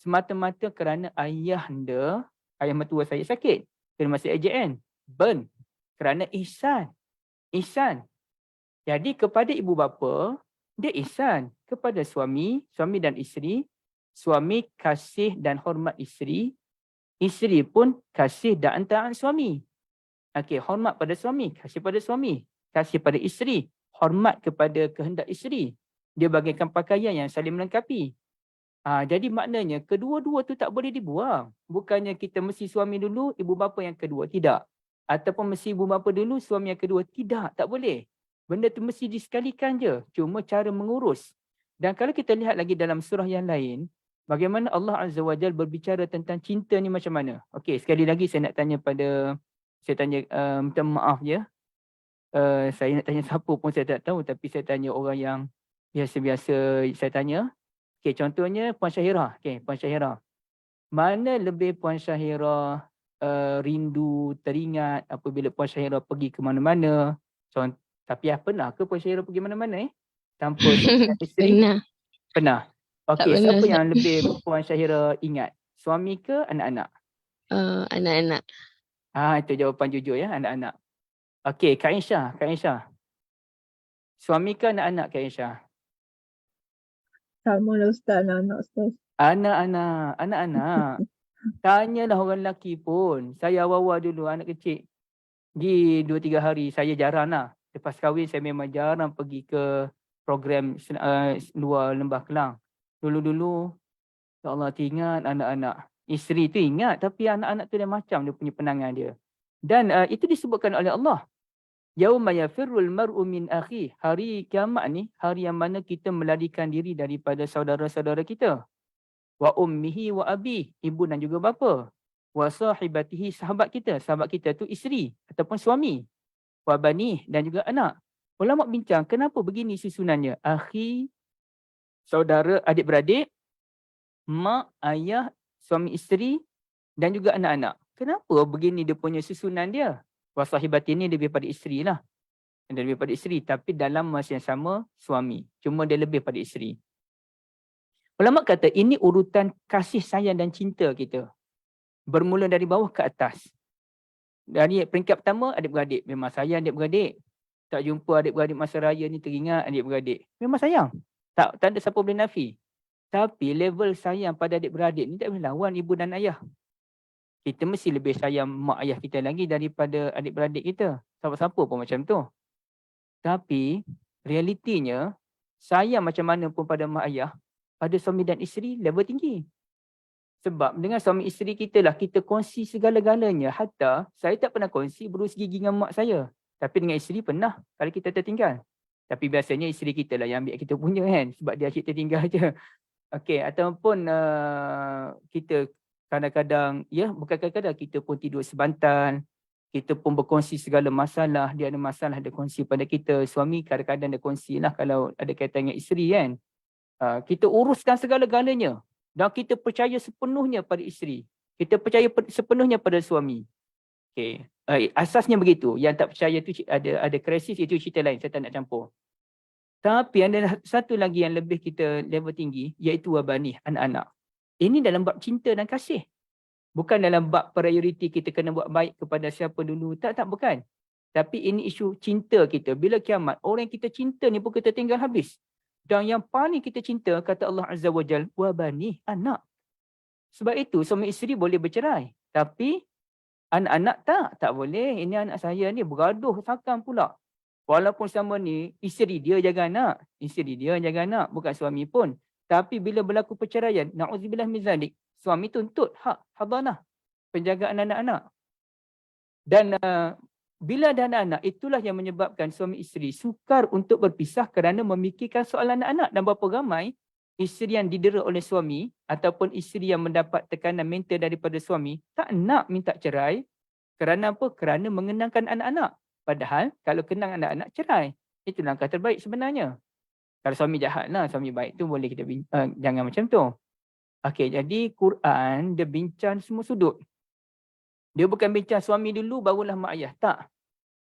Semata-mata kerana ayah mertua saya sakit. Kena masuk AJN. Burn. Kerana ihsan. Ihsan. Jadi kepada ibu bapa, dia ihsan. Kepada suami dan isteri, suami kasih dan hormat isteri, isteri pun kasih dan taat suami. Okey, hormat pada suami, kasih pada suami, kasih pada isteri, hormat kepada kehendak isteri. Dia bagaikan pakaian yang saling melengkapi. Jadi maknanya kedua-dua tu tak boleh dibuang. Bukannya kita mesti suami dulu, ibu bapa yang kedua. Tidak. Ataupun mesti ibu bapa dulu, suami yang kedua. Tidak, tak boleh. Benda tu mesti disekalikan je. Cuma cara mengurus. Dan kalau kita lihat lagi dalam surah yang lain, bagaimana Allah Azza wa Jal berbicara tentang cinta ni macam mana. Okey, sekali lagi saya nak tanya minta maaf je. Saya nak tanya siapa pun saya tak tahu, tapi saya tanya orang yang biasa-biasa saya tanya. Okey, contohnya Puan Syahira. Okey, Puan Syahira. Mana lebih Puan Syahira rindu, teringat apabila Puan Syahira pergi ke mana-mana? Tapi pernah ke Puan Syahira pergi mana-mana tanpa isteri? Pernah. Pernah. Tak Okey, pernah, siapa Ustaz. yang lebih Puan Syahira ingat? Suami ke anak-anak? Anak-anak. Itu jawapan jujur ya, anak-anak. Okey, Kak Aisyah. Suami ke anak-anak Kak Aisyah? Sama lah Ustaz, anak-anak Ustaz. Anak-anak. Tanyalah orang lelaki pun. Saya awal-awal dulu anak kecil. Pergi 2-3 hari, saya jarang lah. Lepas kahwin saya memang jarang pergi ke program luar Lembah Kelang. Dulu-dulu, ya Allah, ingat anak-anak. Isteri tu ingat, tapi anak-anak tu dia macam dia punya penangan dia. Dan itu disebutkan oleh Allah. Yauma yafirrul mar'u min akhi. Hari kiamat ni, hari yang mana kita melarikan diri daripada saudara-saudara kita. Wa ummihi wa abi, ibu dan juga bapa. Wa sahibatihi, sahabat kita tu isteri ataupun suami. Wa bani, dan juga anak. Ulama bincang kenapa begini susunannya? Akhi, saudara, adik-beradik, mak, ayah, suami isteri dan juga anak-anak. Kenapa begini dia punya susunan dia? Wasahibati ni lebih pada isteri lah. Dia lebih pada isteri, tapi dalam masa yang sama suami. Cuma dia lebih pada isteri. Ulama kata ini urutan kasih sayang dan cinta kita. Bermula dari bawah ke atas. Dari peringkat pertama, adik-beradik. Memang sayang adik-beradik. Tak jumpa adik-beradik masa raya ni, teringat adik-beradik. Memang sayang. Tak ada siapa boleh nafi. Tapi level sayang pada adik-beradik ni tak boleh lawan ibu dan ayah. Kita mesti lebih sayang mak ayah kita lagi daripada adik-beradik kita. Siapa-siapa pun macam tu. Tapi realitinya, sayang macam mana pun pada mak ayah, pada suami dan isteri level tinggi. Sebab dengan suami isteri kita lah kita kongsi segala-galanya. Hatta saya tak pernah kongsi berus gigi dengan mak saya. Tapi dengan isteri pernah kalau kita tertinggal. Tapi biasanya isteri kita lah yang ambil kita punya kan. Sebab dia asyik tertinggal je. Okey, ataupun kita kadang-kadang, ya bukan kadang-kadang, kita pun tidur sebantal. Kita pun berkongsi segala masalah. Dia ada masalah, dia kongsi pada kita. Suami kadang-kadang dia kongsi lah kalau ada kaitan dengan isteri kan. Kita uruskan segala-galanya. Dan kita percaya sepenuhnya pada isteri. Kita percaya sepenuhnya pada suami. Okay. Asasnya begitu. Yang tak percaya tu ada krisis, itu cerita lain. Saya tak nak campur. Tapi ada satu lagi yang lebih kita level tinggi, iaitu wabani, anak-anak. Ini dalam bab cinta dan kasih. Bukan dalam bab prioriti kita kena buat baik kepada siapa dulu. Tak, bukan. Tapi ini isu cinta kita. Bila kiamat, orang yang kita cinta ni pun kita tinggal habis. Dan yang paling kita cinta, kata Allah Azza wa Jal, wabani, anak. Sebab itu suami isteri boleh bercerai. Tapi anak-anak tak boleh. Ini anak saya ni bergaduh sakam pula. Walaupun sama ni, isteri dia jaga anak. Isteri dia jaga anak, bukan suami pun. Tapi bila berlaku perceraian, na'udzubillah min zalik, suami tuntut hak hadanah, penjagaan anak-anak. Dan bila ada anak-anak, itulah yang menyebabkan suami isteri sukar untuk berpisah kerana memikirkan soal anak-anak. Dan berapa ramai isteri yang didera oleh suami ataupun isteri yang mendapat tekanan mental daripada suami tak nak minta cerai. Kerana apa? Kerana mengenangkan anak-anak. Padahal kalau kenang anak-anak, cerai. Itu langkah terbaik sebenarnya. Kalau suami jahat lah, suami baik tu boleh kita jangan macam tu. Okey, jadi Quran dia bincang semua sudut. Dia bukan bincang suami dulu barulah mak ayah. Tak.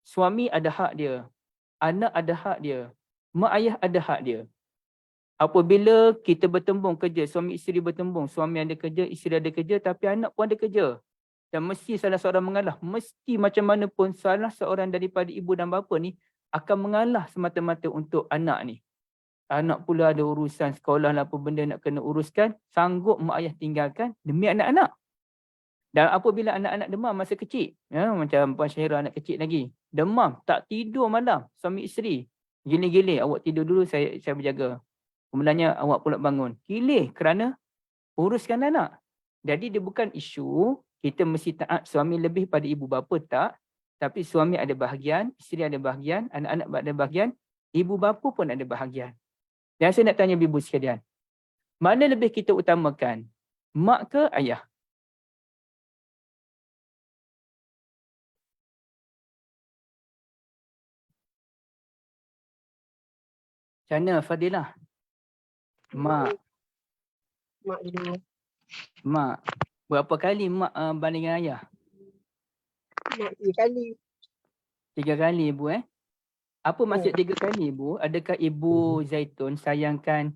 Suami ada hak dia. Anak ada hak dia. Mak ayah ada hak dia. Apabila kita bertembung kerja, suami isteri bertembung, suami ada kerja, isteri ada kerja, tapi anak pun ada kerja. Dan mesti salah seorang mengalah. Mesti macam mana pun salah seorang daripada ibu dan bapa ni akan mengalah semata-mata untuk anak ni. Anak pula ada urusan sekolah lah apa benda nak kena uruskan, sanggup mak ayah tinggalkan demi anak-anak. Dan apabila anak-anak demam masa kecil, ya, macam Puan Syahira anak kecil lagi, demam, tak tidur malam, suami isteri. Gile-gile, awak tidur dulu, saya berjaga. Kemudiannya awak pula bangun. Gile kerana uruskan anak. Jadi dia bukan isu, kita mesti taat suami lebih pada ibu bapa, tak. Tapi suami ada bahagian, isteri ada bahagian, anak-anak ada bahagian, ibu bapa pun ada bahagian. Dan saya nak tanya ibu sekalian, mana lebih kita utamakan? Mak ke ayah? Macam mana Fadilah? Mak. Mak dulu. Mak. Berapa kali mak bandingkan ayah? Mak 3 kali. 3 kali ibu Apa maksud 3 kali ibu? Adakah ibu Zaitun sayangkan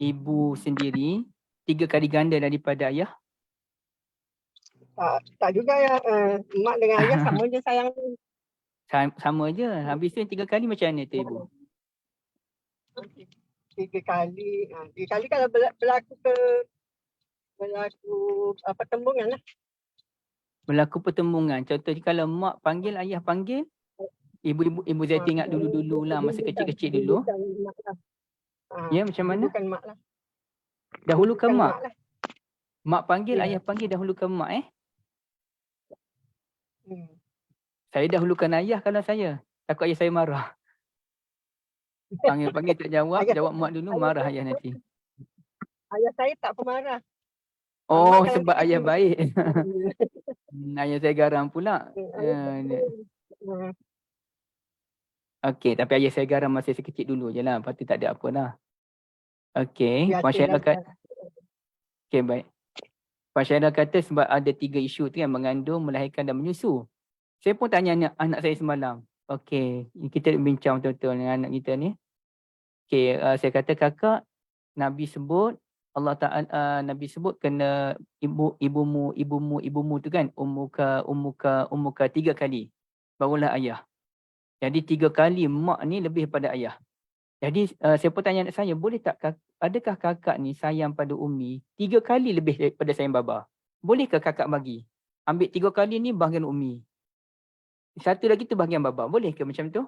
ibu sendiri 3 kali ganda daripada ayah? Tak juga ya. Mak dengan ayah sama je sayang. Sama je. Habis tu 3 kali macam mana tu ibu? 3 kali. 3 kali kalau berlaku pertembungan lah. Berlaku pertembungan. Contohnya kalau mak panggil, ayah panggil, ibu Zaitun ingat dulu-dulu lah, masa kecil-kecil dulu. Ya, macam mana? Bukan mak lah. Dahulukan Bukan mak. mak lah. Mak panggil, Ya. ayah panggil, dahulukan mak Hmm. Saya dahulukan ayah kalau saya. Takut ayah saya marah. Panggil-panggil tak jawab, jawab mak dulu, marah ayah nanti. Ayah saya tak pemarah. Oh, Mak sebab kalau ayah kita- baik. Ayah saya garam pula. Okey, tapi ayah saya garam masa saya kecil dulu je lah. Lepas tu tak ada apa lah. Okey, Puan Syahira kata, okey baik. Puan Syahira kata sebab ada 3 isu tu yang mengandung, melahirkan dan menyusu. Saya pun tanya anak saya semalam. Okey, kita bincang betul-betul dengan anak kita ni. Okey, saya kata kakak, Nabi sebut, Allah Ta'ala, Nabi sebut kena ibumu tu kan, ummuka 3 kali. Barulah ayah. Jadi 3 kali mak ni lebih pada ayah. Jadi saya pun tanya anak saya, boleh tak, adakah kakak ni sayang pada Umi 3 kali lebih daripada sayang baba? Bolehkah kakak bagi? Ambil 3 kali ni bahagian Umi. Satu lagi tu bahagian baba. Boleh ke macam tu?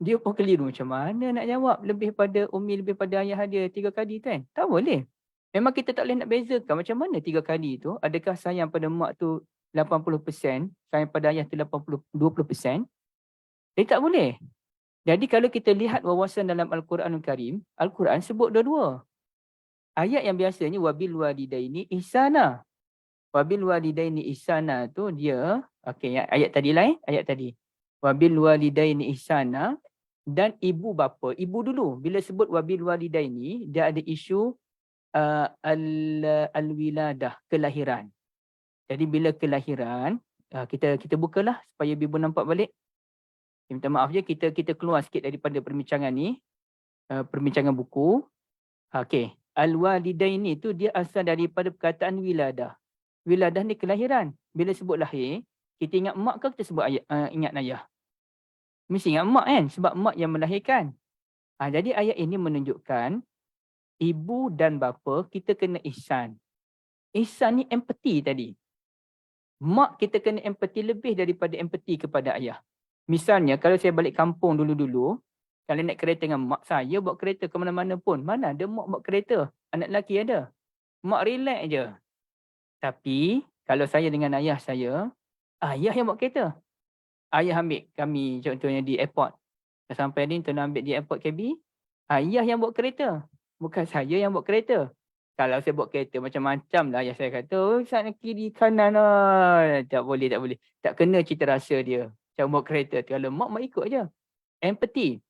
Dia pun keliru, macam mana nak jawab lebih pada Umi, lebih pada ayah dia 3 kali tu kan? Tak boleh. Memang kita tak boleh nak bezakan macam mana 3 kali tu. Adakah sayang pada mak tu 80%, sayang pada ayah tu 20%? Tak boleh. Jadi kalau kita lihat wawasan dalam Al-Quranul Karim, Al-Quran sebut dua-dua. Ayat yang biasanya wabil walidaini ihsana. Wabil walidaini ihsana tu dia, okey, ayat tadi lain, ayat tadi. Wabil walidaini ihsana dan ibu bapa. Ibu dulu. Bila sebut wabil walidaini, dia ada isu al-wiladah, kelahiran. Jadi bila kelahiran, kita bukalah supaya ibu nampak balik. Minta maaf je, kita keluar sikit daripada perbincangan ni, perbincangan buku. Okey, al-walidaini tu dia asal daripada perkataan wiladah. Wiladah ni kelahiran. Bila sebut lahir, kita ingat mak ke kita sebut ingat ayah? Mesti ingat mak kan, sebab mak yang melahirkan. Jadi ayat ini menunjukkan ibu dan bapa kita kena ihsan. Ihsan ni empati tadi. Mak kita kena empati lebih daripada empati kepada ayah. Misalnya kalau saya balik kampung dulu-dulu, kalau naik kereta dengan mak saya bawa kereta ke mana-mana pun, mana ada mak bawa kereta? Anak lelaki ada. Mak relax je. Tapi kalau saya dengan ayah saya, ayah yang bawa kereta. Ayah ambil kami contohnya di airport. Dah sampai ni tuan ambil di airport KB, ayah yang bawa kereta. Bukan saya yang bawa kereta. Kalau saya bawa kereta macam-macam lah ayah saya kata, oh sana kiri kanan. Tak boleh. Tak kena cita rasa dia. Cara bawa kereta tu. Kalau mak ikut je. Empathy.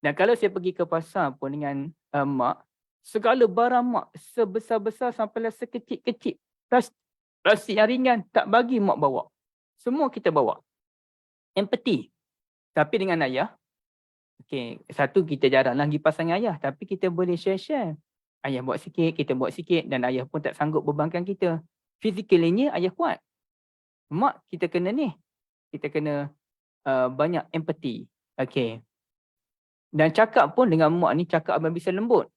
Dan kalau saya pergi ke pasar pun dengan mak, segala barang mak sebesar-besar sampailah sekecil-kecil. Plastik yang ringan tak bagi mak bawa. Semua kita bawa. Empathy. Tapi dengan ayah, satu kita jaranglah pergi pasar dengan ayah. Tapi kita boleh share-share. Ayah buat sikit, kita buat sikit. Dan ayah pun tak sanggup bebankan kita. Physically-nya ayah kuat. Mak kita kena ni. Kita kena banyak empathy. Dan cakap pun dengan mak ni cakap abang bisa lembut.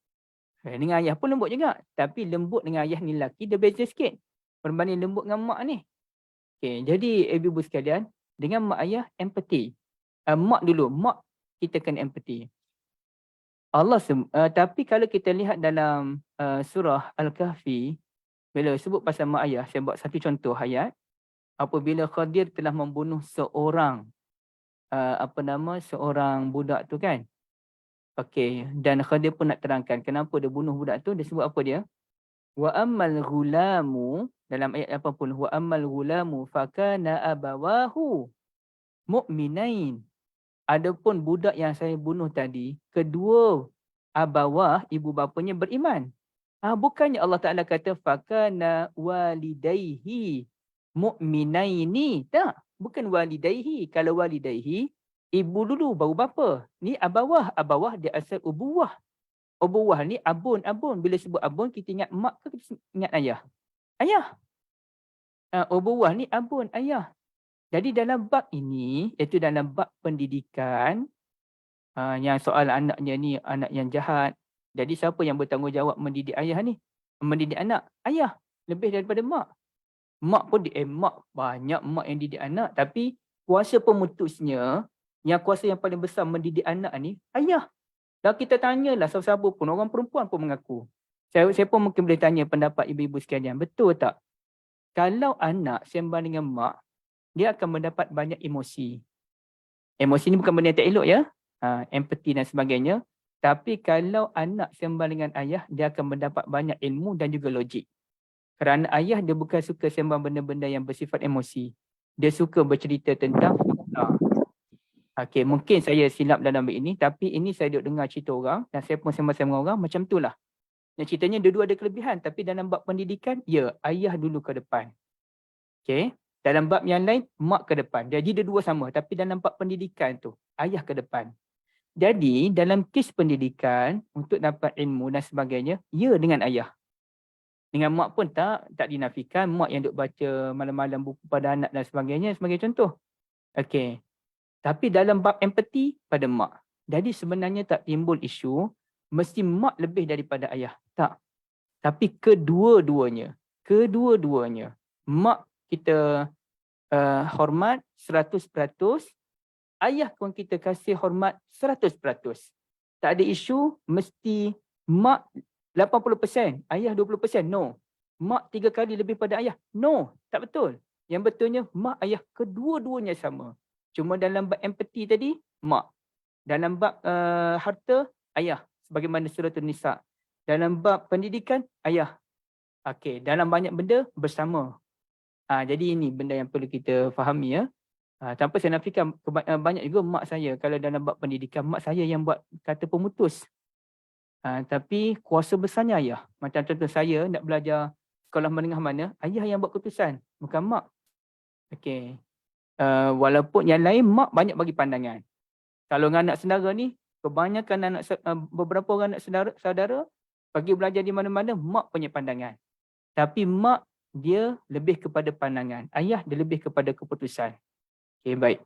Dengan ayah pun lembut juga. Tapi lembut dengan ayah ni lelaki dia beza sikit. Berbanding lembut dengan mak ni. Jadi ibu-ibu sekalian, dengan mak ayah empathy. Mak dulu, mak kita kena empathy. Tapi kalau kita lihat dalam surah Al-Kahfi, bila sebut pasal mak ayah, saya buat satu contoh ayat. Apabila Khadir telah membunuh seorang seorang budak tu kan. Dan Khadir pun nak terangkan kenapa dia bunuh budak tu. Dia sebut apa dia? Wa ammal ghulamu, dalam ayat 80, wa ammal ghulamu fakana abawahu mu'minain. Adapun budak yang saya bunuh tadi, kedua abawah, ibu bapanya beriman. Bukannya Allah Ta'ala kata fakana walidayhi mu'minaini. Tak, bukan walidayhi. Kalau walidayhi, ibu dulu baru bapa. Ni abawah. Abawah dia asal ubuwah. Ubuwah ni abun. Bila sebut abun, kita ingat mak ke kita ingat ayah? Ayah. Ubuwah ni abun, ayah. Jadi dalam bab ini, iaitu dalam bab pendidikan, yang soal anaknya ni anak yang jahat. Jadi siapa yang bertanggungjawab mendidik ayah ni? Mendidik anak? Ayah. Lebih daripada mak. Mak pun banyak mak yang didik anak. Tapi kuasa pemutusnya, yang kuasa yang paling besar mendidik anak ni, ayah. Dan kita tanyalah siapa-siapa pun, orang perempuan pun mengaku. Saya pun mungkin boleh tanya pendapat ibu-ibu sekalian. Betul tak? Kalau anak sembang dengan mak, dia akan mendapat banyak emosi. Emosi ni bukan benda yang tak elok ya. Empathy dan sebagainya. Tapi kalau anak sembang dengan ayah, dia akan mendapat banyak ilmu dan juga logik. Kerana ayah dia bukan suka sembang benda-benda yang bersifat emosi. Dia suka bercerita tentang fakta. Mungkin saya silap dalam bab ini. Tapi ini saya duduk dengar cerita orang. Dan saya pun sembang-sembang orang. Macam itulah. Yang ceritanya dua-dua ada kelebihan. Tapi dalam bab pendidikan, ya ayah dulu ke depan. Dalam bab yang lain, mak ke depan. Jadi dua-dua sama. Tapi dalam bab pendidikan tu, ayah ke depan. Jadi dalam kes pendidikan, untuk dapat ilmu dan sebagainya, ya dengan ayah. Dengan mak pun tak dinafikan. Mak yang duk baca malam-malam buku pada anak dan sebagainya, sebagai contoh. Tapi dalam bab empathy, pada mak. Jadi sebenarnya tak timbul isu, mesti mak lebih daripada ayah. Tak. Tapi kedua-duanya, mak kita hormat 100%, ayah pun kita kasih hormat 100%. Tak ada isu mesti mak 80%, ayah 20%. No. Mak 3 kali lebih pada ayah. No, tak betul. Yang betulnya mak ayah kedua-duanya sama. Cuma dalam bab empathy tadi, mak. Dalam bab harta, ayah. Sebagaimana surah An-Nisa. Dalam bab pendidikan, ayah. Dalam banyak benda, bersama. Jadi ini benda yang perlu kita fahami ya. Tanpa saya nafikan, banyak juga mak saya. Kalau dalam bab pendidikan, mak saya yang buat kata pemutus. Tapi kuasa besarnya ayah. Macam contoh saya nak belajar sekolah menengah mana, ayah yang buat keputusan, bukan mak. Walaupun yang lain, mak banyak bagi pandangan. Kalau dengan anak saudara ni, kebanyakan beberapa orang anak saudara, pergi belajar di mana-mana, mak punya pandangan. Tapi mak, dia lebih kepada pandangan. Ayah dia lebih kepada keputusan. Baik.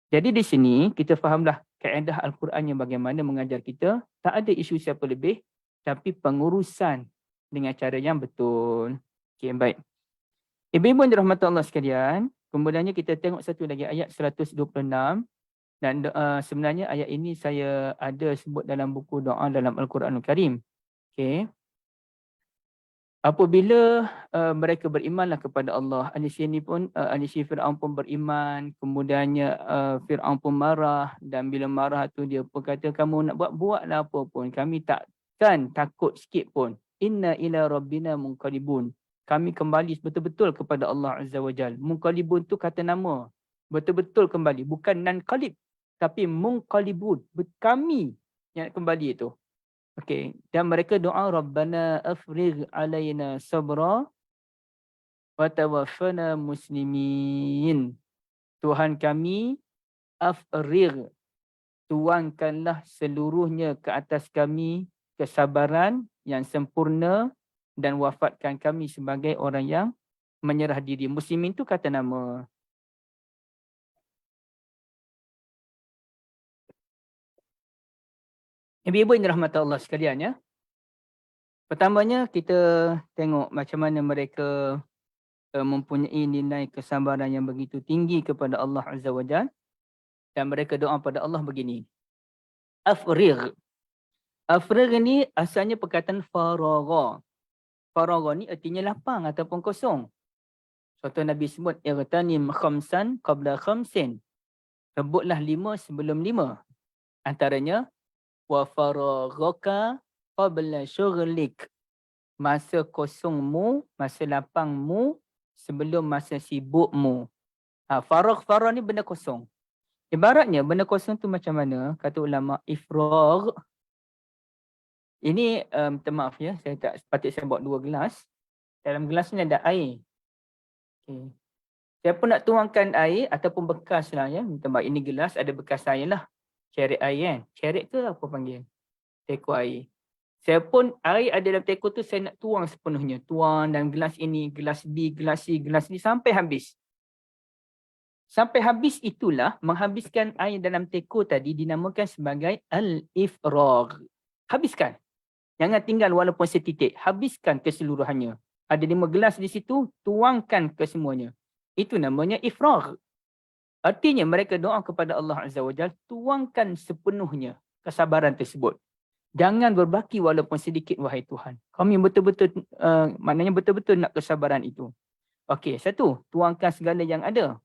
Jadi di sini kita fahamlah kaedah Al-Quran yang bagaimana mengajar kita. Tak ada isu siapa lebih. Tapi pengurusan dengan cara yang betul. Baik. Ibu-ibu yang dirahmati Allah sekalian. Kemudiannya kita tengok satu lagi ayat 126. Dan sebenarnya ayat ini saya ada sebut dalam buku doa dalam Al-Quranul Karim. Apabila mereka berimanlah kepada Allah, ahli sini pun, ahli Fir'aun pun beriman, kemudiannya Fir'aun pun marah, dan bila marah tu dia pun kata, kamu nak buatlah apa pun, kami takkan takut sikit pun. Inna ila rabbina munqalibun. Kami kembali betul-betul kepada Allah Azza wa Jal. Munqalibun tu kata nama. Betul-betul kembali. Bukan nanqalib. Tapi munqalibun. Kami yang kembali itu. Okey. Dan mereka doa, Rabbana afrigh alaina sabra wa tawaffana muslimin. Tuhan kami, afrigh. Tuangkanlah seluruhnya ke atas kami kesabaran yang sempurna dan wafatkan kami sebagai orang yang menyerah diri. Muslimin itu kata nama. Ibu-ibu yang dirahmati Allah sekalian ya. Pertamanya kita tengok macam mana mereka mempunyai nilai kesabaran yang begitu tinggi kepada Allah Azza wa Jalla. Dan mereka doa pada Allah begini. Afrigh. Afrigh ni asalnya perkataan faragha. Faragha ni artinya lapang ataupun kosong. Contoh Nabi sebut, Irtanim khamsan qabla khamsin. Rebutlah 5 sebelum 5. Antaranya, wa faraghaka qabla syughlik. Masa kosongmu, masa lapangmu sebelum masa sibukmu. Faragh ni benda kosong. Ibaratnya benda kosong tu macam mana? Kata ulama ifragh. Ini minta maaf ya, saya tak sepatutnya saya bawa 2 gelas. Dalam gelas ni ada air. Okay. Saya pun nak tuangkan air ataupun bekas lah ya. Minta maaf, ini gelas ada bekas air lah. Ceret air kan. Ceret ke apa panggil? Teko air. Saya pun air ada dalam teko tu saya nak tuang sepenuhnya. Tuang dalam gelas ini, gelas B, gelas C, gelas D sampai habis. Sampai habis itulah menghabiskan air dalam teko tadi dinamakan sebagai al-ifragh. Habiskan. Jangan tinggal walaupun setitik. Habiskan keseluruhannya. Ada 5 gelas di situ, tuangkan ke semuanya. Itu namanya ifragh. Artinya mereka doa kepada Allah Azza wa Jalla, tuangkan sepenuhnya kesabaran tersebut. Jangan berbaki walaupun sedikit wahai Tuhan. Kami betul-betul, maknanya betul-betul nak kesabaran itu. Okey, satu, tuangkan segala yang ada.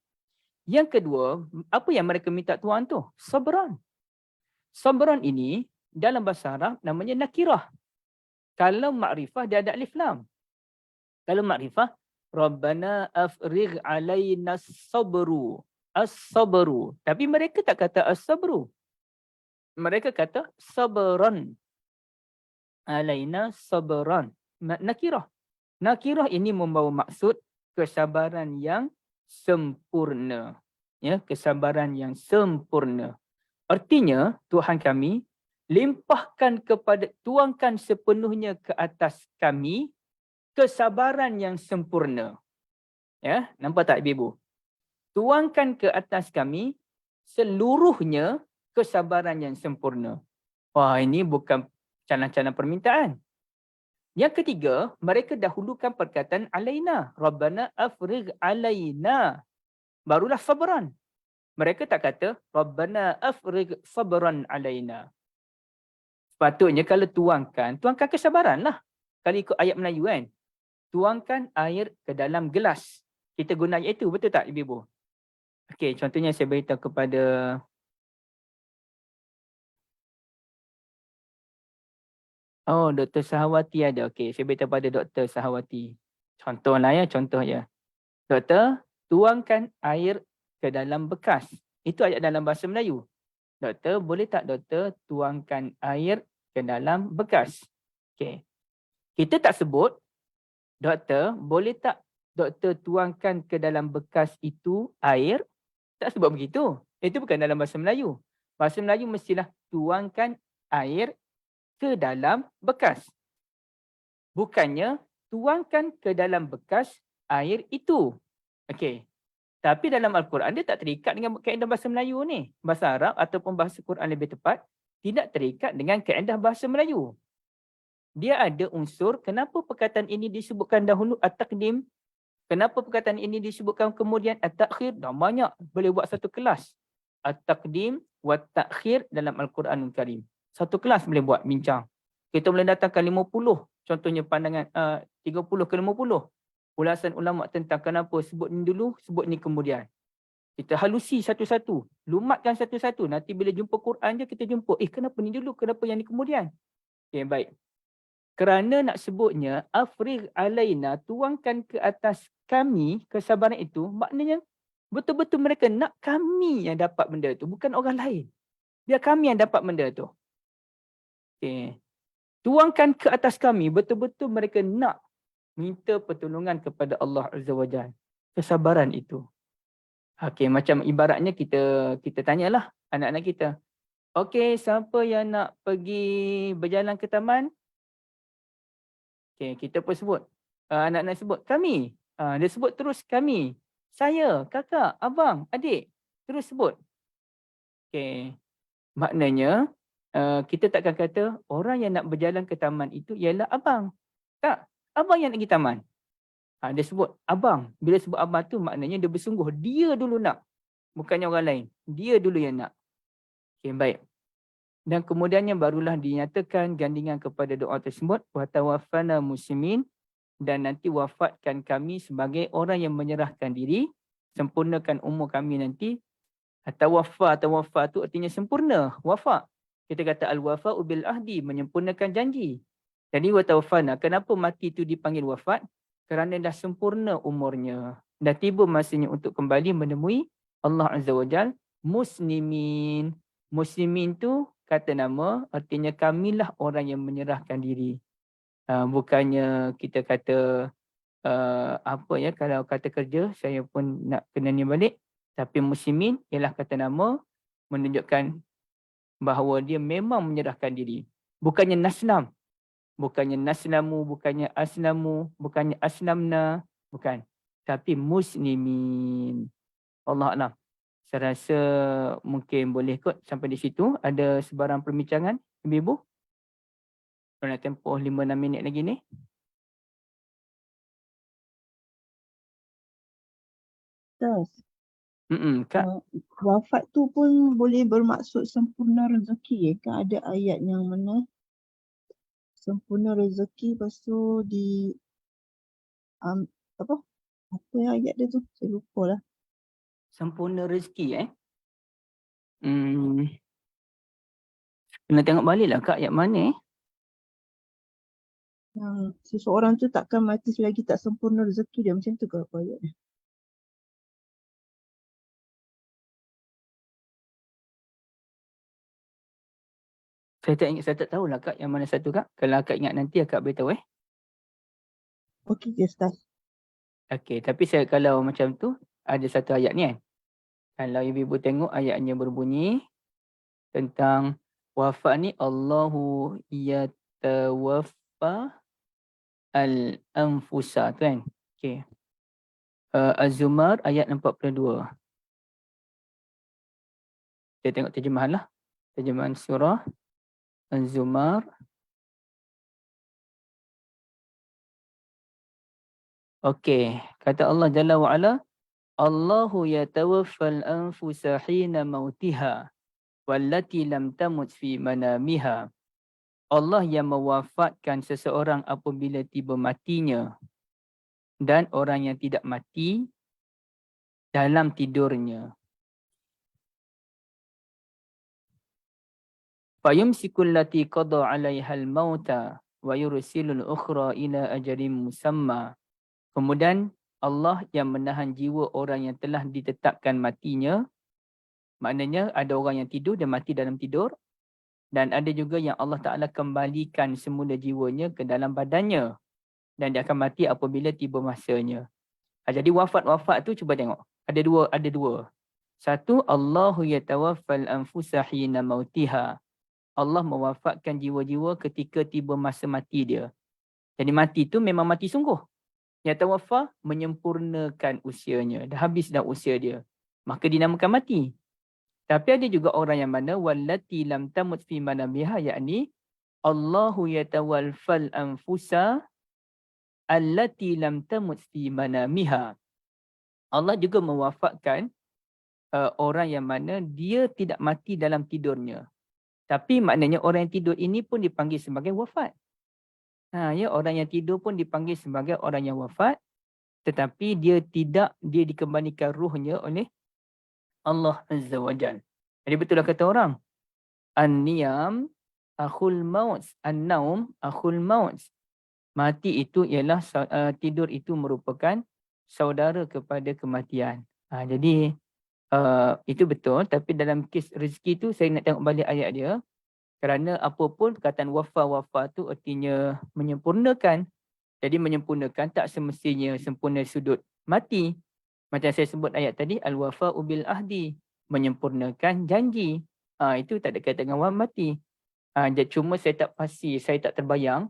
Yang kedua, apa yang mereka minta tuan tu? Sabran. Sabran ini dalam bahasa Arab namanya nakirah. Kalau makrifah dia ada alif lam. Kalau makrifah, Rabbana afrigh alaina sabru. As-sabru. Tapi mereka tak kata as-sabru. Mereka kata sabran. Alaina sabran. Nakirah. Nakirah ini membawa maksud kesabaran yang sempurna. Ya, kesabaran yang sempurna. Artinya, Tuhan kami limpahkan kepada, tuangkan sepenuhnya ke atas kami kesabaran yang sempurna. Ya, nampak tak ibu-ibu? Tuangkan ke atas kami seluruhnya kesabaran yang sempurna. Wah, ini bukan calon-calon permintaan. Yang ketiga, mereka dahulukan perkataan alaina. Rabbana afrigh alaina. Barulah sabran. Mereka tak kata Rabbana afrigh sabran alaina. Sepatutnya kalau tuangkan kesabaran lah. Kalau ikut ayat Melayu kan. Tuangkan air ke dalam gelas. Kita guna ayat itu, betul tak ibu-ibu? Okey, contohnya saya beritahu kepada Dr. Sahawati ada. Okey, saya beritahu pada Dr. Sahawati. Contohlah ya, contoh ya. Doktor, tuangkan air ke dalam bekas. Itu ayat dalam bahasa Melayu. Doktor, boleh tak doktor tuangkan air ke dalam bekas? Okey. Kita tak sebut, doktor, boleh tak doktor tuangkan ke dalam bekas itu air? Tak sebut begitu. Itu bukan dalam bahasa Melayu. Bahasa Melayu mestilah tuangkan air ke dalam bekas. Bukannya tuangkan ke dalam bekas air itu. Okey. Tapi dalam Al-Quran dia tak terikat dengan kaedah bahasa Melayu ni. Bahasa Arab ataupun bahasa Quran lebih tepat tidak terikat dengan kaedah bahasa Melayu. Dia ada unsur kenapa perkataan ini disebutkan dahulu at-taqdim. Kenapa perkataan ini disebutkan kemudian at-takhir? Dah banyak. Boleh buat satu kelas. At-taqdim wa at-takhir dalam Al-Quranul Karim. Satu kelas boleh buat bincang. Kita boleh datangkan 50. Contohnya pandangan 30 ke 50. Ulasan ulama tentang kenapa sebut ni dulu, sebut ni kemudian. Kita halusi satu-satu. Lumatkan satu-satu. Nanti bila jumpa Quran je kita jumpa. Kenapa ni dulu, kenapa yang ni kemudian? Okay, baik. Kerana nak sebutnya afrigh alaina, tuangkan ke atas kami kesabaran itu, maknanya Betul-betul mereka nak kami yang dapat benda tu, bukan orang lain. Biar kami yang dapat benda tu. Okay. Tuangkan ke atas kami, betul-betul mereka nak minta pertolongan kepada Allah Azza wa Jalla. Kesabaran itu. Okay, macam ibaratnya kita tanyalah anak-anak kita. Okay, siapa yang nak pergi berjalan ke taman? Okay, kita pun sebut. Anak-anak sebut, kami. Dia sebut terus kami. Saya, kakak, abang, adik. Terus sebut. Okay. Maknanya, kita takkan kata orang yang nak berjalan ke taman itu ialah abang. Tak. Abang yang nak pergi taman. Dia sebut abang. Bila sebut abang tu maknanya dia bersungguh. Dia dulu nak. Bukannya orang lain. Dia dulu yang nak. Okay, baik. Dan kemudiannya barulah dinyatakan gandingan kepada doa tersebut. Wa tawaffana muslimin. Dan nanti wafatkan kami sebagai orang yang menyerahkan diri. Sempurnakan umur kami nanti. Tawaffa tu artinya sempurna. Wafat. Kita kata al-wafa'u bil ahdi. Menyempurnakan janji. Jadi wa tawaffana. Kenapa mati itu dipanggil wafat? Kerana dah sempurna umurnya. Dah tiba masanya untuk kembali menemui Allah Azza wa Jal. Muslimin. Muslimin tu kata nama. Artinya kamilah orang yang menyerahkan diri. Bukannya kita kata apa ya, kalau kata kerja saya pun nak kena ni balik, tapi muslimin ialah kata nama menunjukkan bahawa dia memang menyerahkan diri, bukannya nasnam, bukannya naslamu, bukannya aslamu, bukannya aslamna, bukan, tapi muslimin. Allah Alam. Saya rasa mungkin boleh kot sampai di situ. Ada sebarang perbincangan ibu-ibu? Nak tempoh 5-6 minit lagi ni. Ustaz, Kak. wafat tu pun boleh bermaksud sempurna rezeki kan? Ada ayat yang mana sempurna rezeki, lepas tu di apa ayat dia tu? Saya lupa lah. Sempurna rezeki Kena tengok balik lah Kak, ayat mana Yang seseorang tu takkan mati selagi tak sempurna rezeki dia. Macam tu ke apa ayat dia? Saya tak ingat, saya tak tahulah Kak yang mana satu Kak. Kalau Kak ingat nanti Kak beritahu Okey, Ustaz. Okey, tapi saya kalau macam tu ada satu ayat ni kan. Kalau ibu-ibu tengok ayatnya berbunyi tentang wafat ni, Allahu yatawaffa al-anfusa tu kan. Okey. Az-Zumar ayat 42. Kita tengok terjemahan lah. Terjemahan surah Az-Zumar. Okey, kata Allah Jalla wa Ala, Allahu yatawaffal anfusa hina mautiha wallati lam tamut fi manamiha. Allah yang mewafatkan seseorang apabila tiba matinya dan orang yang tidak mati dalam tidurnya. Fayumsikul lati qada 'alaihal mauta wa yursilul ukhra ila ajalin musamma. Kemudian Allah yang menahan jiwa orang yang telah ditetapkan matinya. Maknanya ada orang yang tidur, dia mati dalam tidur. Dan ada juga yang Allah Ta'ala kembalikan semula jiwanya ke dalam badannya. Dan dia akan mati apabila tiba masanya. Jadi wafat-wafat tu cuba tengok. Ada dua. Satu, Allahu yatawaffal anfusa hina mautiha. Allah mewafatkan jiwa-jiwa ketika tiba masa mati dia. Jadi mati tu memang mati sungguh. Yatawaffa menyempurnakan usianya. Dah habis dah usia dia. Maka dinamakan mati. Tapi ada juga orang yang mana wallati lam tamut fi manamiha, yakni Allahu yatawaffal anfusa allati lam tamut fi manamiha. Allah juga mewafatkan orang yang mana dia tidak mati dalam tidurnya. Tapi maknanya orang yang tidur ini pun dipanggil sebagai wafat. Orang yang tidur pun dipanggil sebagai orang yang wafat, tetapi dia dikembalikan ruhnya oleh Allah Azza wa Jal. Jadi betul lah kata orang, An-niyam akhul maut, an-naum akhul maut. Mati itu ialah tidur itu merupakan saudara kepada kematian. Jadi itu betul, tapi dalam kes rezeki tu saya nak tengok balik ayat dia. Kerana apapun perkataan wafa tu artinya menyempurnakan. Jadi menyempurnakan tak semestinya sempurna sudut mati. Macam saya sebut ayat tadi, al-wafa'u bil ahdi, menyempurnakan janji. Itu tak ada kaitan dengan mati. Cuma saya tak pasti, saya tak terbayang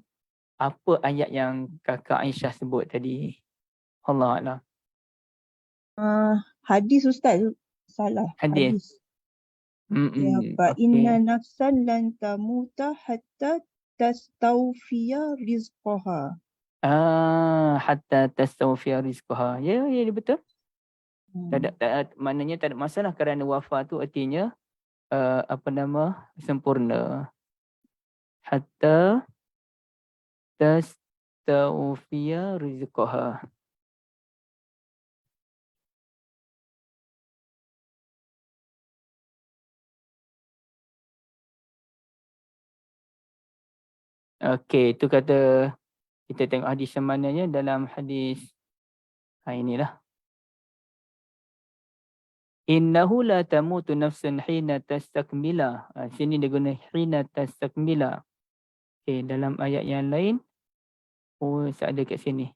apa ayat yang kakak Aisyah sebut tadi. Allah Alam. Hadis Ustaz, salah. Hadis. Ya, fa inna nafsan lan tamuta hatta tastawfiya rizqaha. Hatta tastawfiya rizqaha. Ya, betul. Maknanya tak ada masalah kerana wafa tu artinya sempurna. Hatta tastawfiya rizqaha. Okey, itu kata kita tengok hadis yang mananya dalam hadis inilah. Innahu la tamutu nafsun hina tastakmila. Sini dia guna hina tastakmila. Okey, dalam ayat yang lain saya ada kat sini.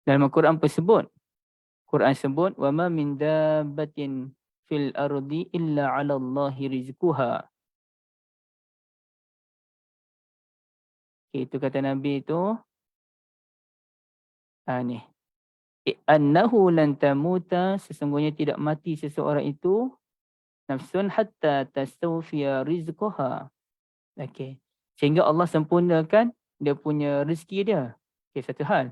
Dalam Al-Quran pun sebut. Quran sebut wa ma min dabbatin fil ardi illa 'ala Allahi rizquha. Itu kata Nabi itu ni. Annahu lan tamuta, sesungguhnya tidak mati seseorang itu nafsun hatta tastawfiya rizqaha. Okey. Sehingga Allah sempurnakan dia punya rezeki dia. Okey, satu hal.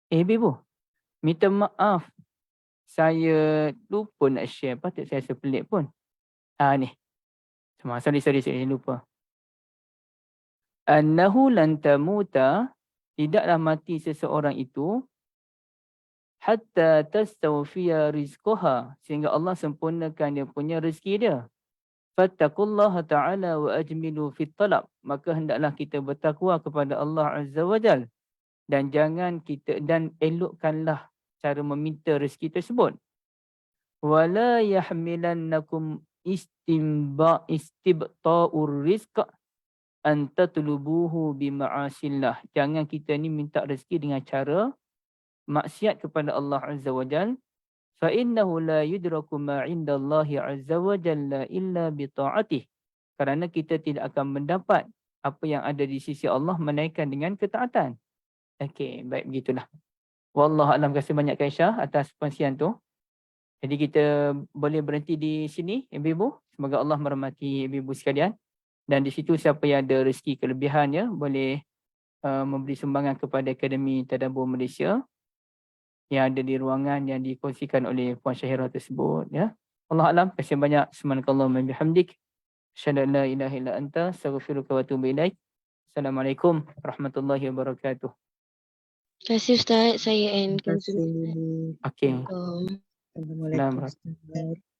Ibu, minta maaf. Saya lupa nak share. Patut saya sepelik pun. Ni. Sorry, lupa. Annahu lan tamuta, tidaklah mati seseorang itu hatta tastawfiya rizqaha, sehingga Allah sempurnakan dia punya rezeki dia. Fattaqullaha ta'ala wa ajmilu fit talab, maka hendaklah kita bertakwa kepada Allah Azza wa Jal dan elokkanlah cara meminta rezeki tersebut. Wala yahmilannakum istibta'ur rizq an tatlubuhu bima'asillah. Jangan kita ni minta rezeki dengan cara maksiat kepada Allah Azza wa Jal. Fa innahu la yudraku ma 'indallahi Azza wa Jalla illa bi ta'atih. Kerana kita tidak akan mendapat apa yang ada di sisi Allah melainkan dengan ketaatan. Okey, baik begitulah. Wallahu a'lam. Terima kasih banyak Aisyah atas perkongsian tu. Jadi kita boleh berhenti di sini, ibu-ibu. Semoga Allah merahmati ibu-ibu sekalian. Dan di situ siapa yang ada rezeki kelebihannya boleh memberi sumbangan kepada Akademi Tadabbur Malaysia yang ada di ruangan yang dikongsikan oleh Puan Syahira tersebut. Ya. Allah A'lam. Terima kasih banyak. Subhanakallahumma bihamdik. Asyhadu an la ilaha illa anta astaghfiruka wa atubu ilaik. Assalamualaikum warahmatullahi wabarakatuh. Terima kasih Ustaz. Saya end. Terima kasih. Okey. Assalamualaikum.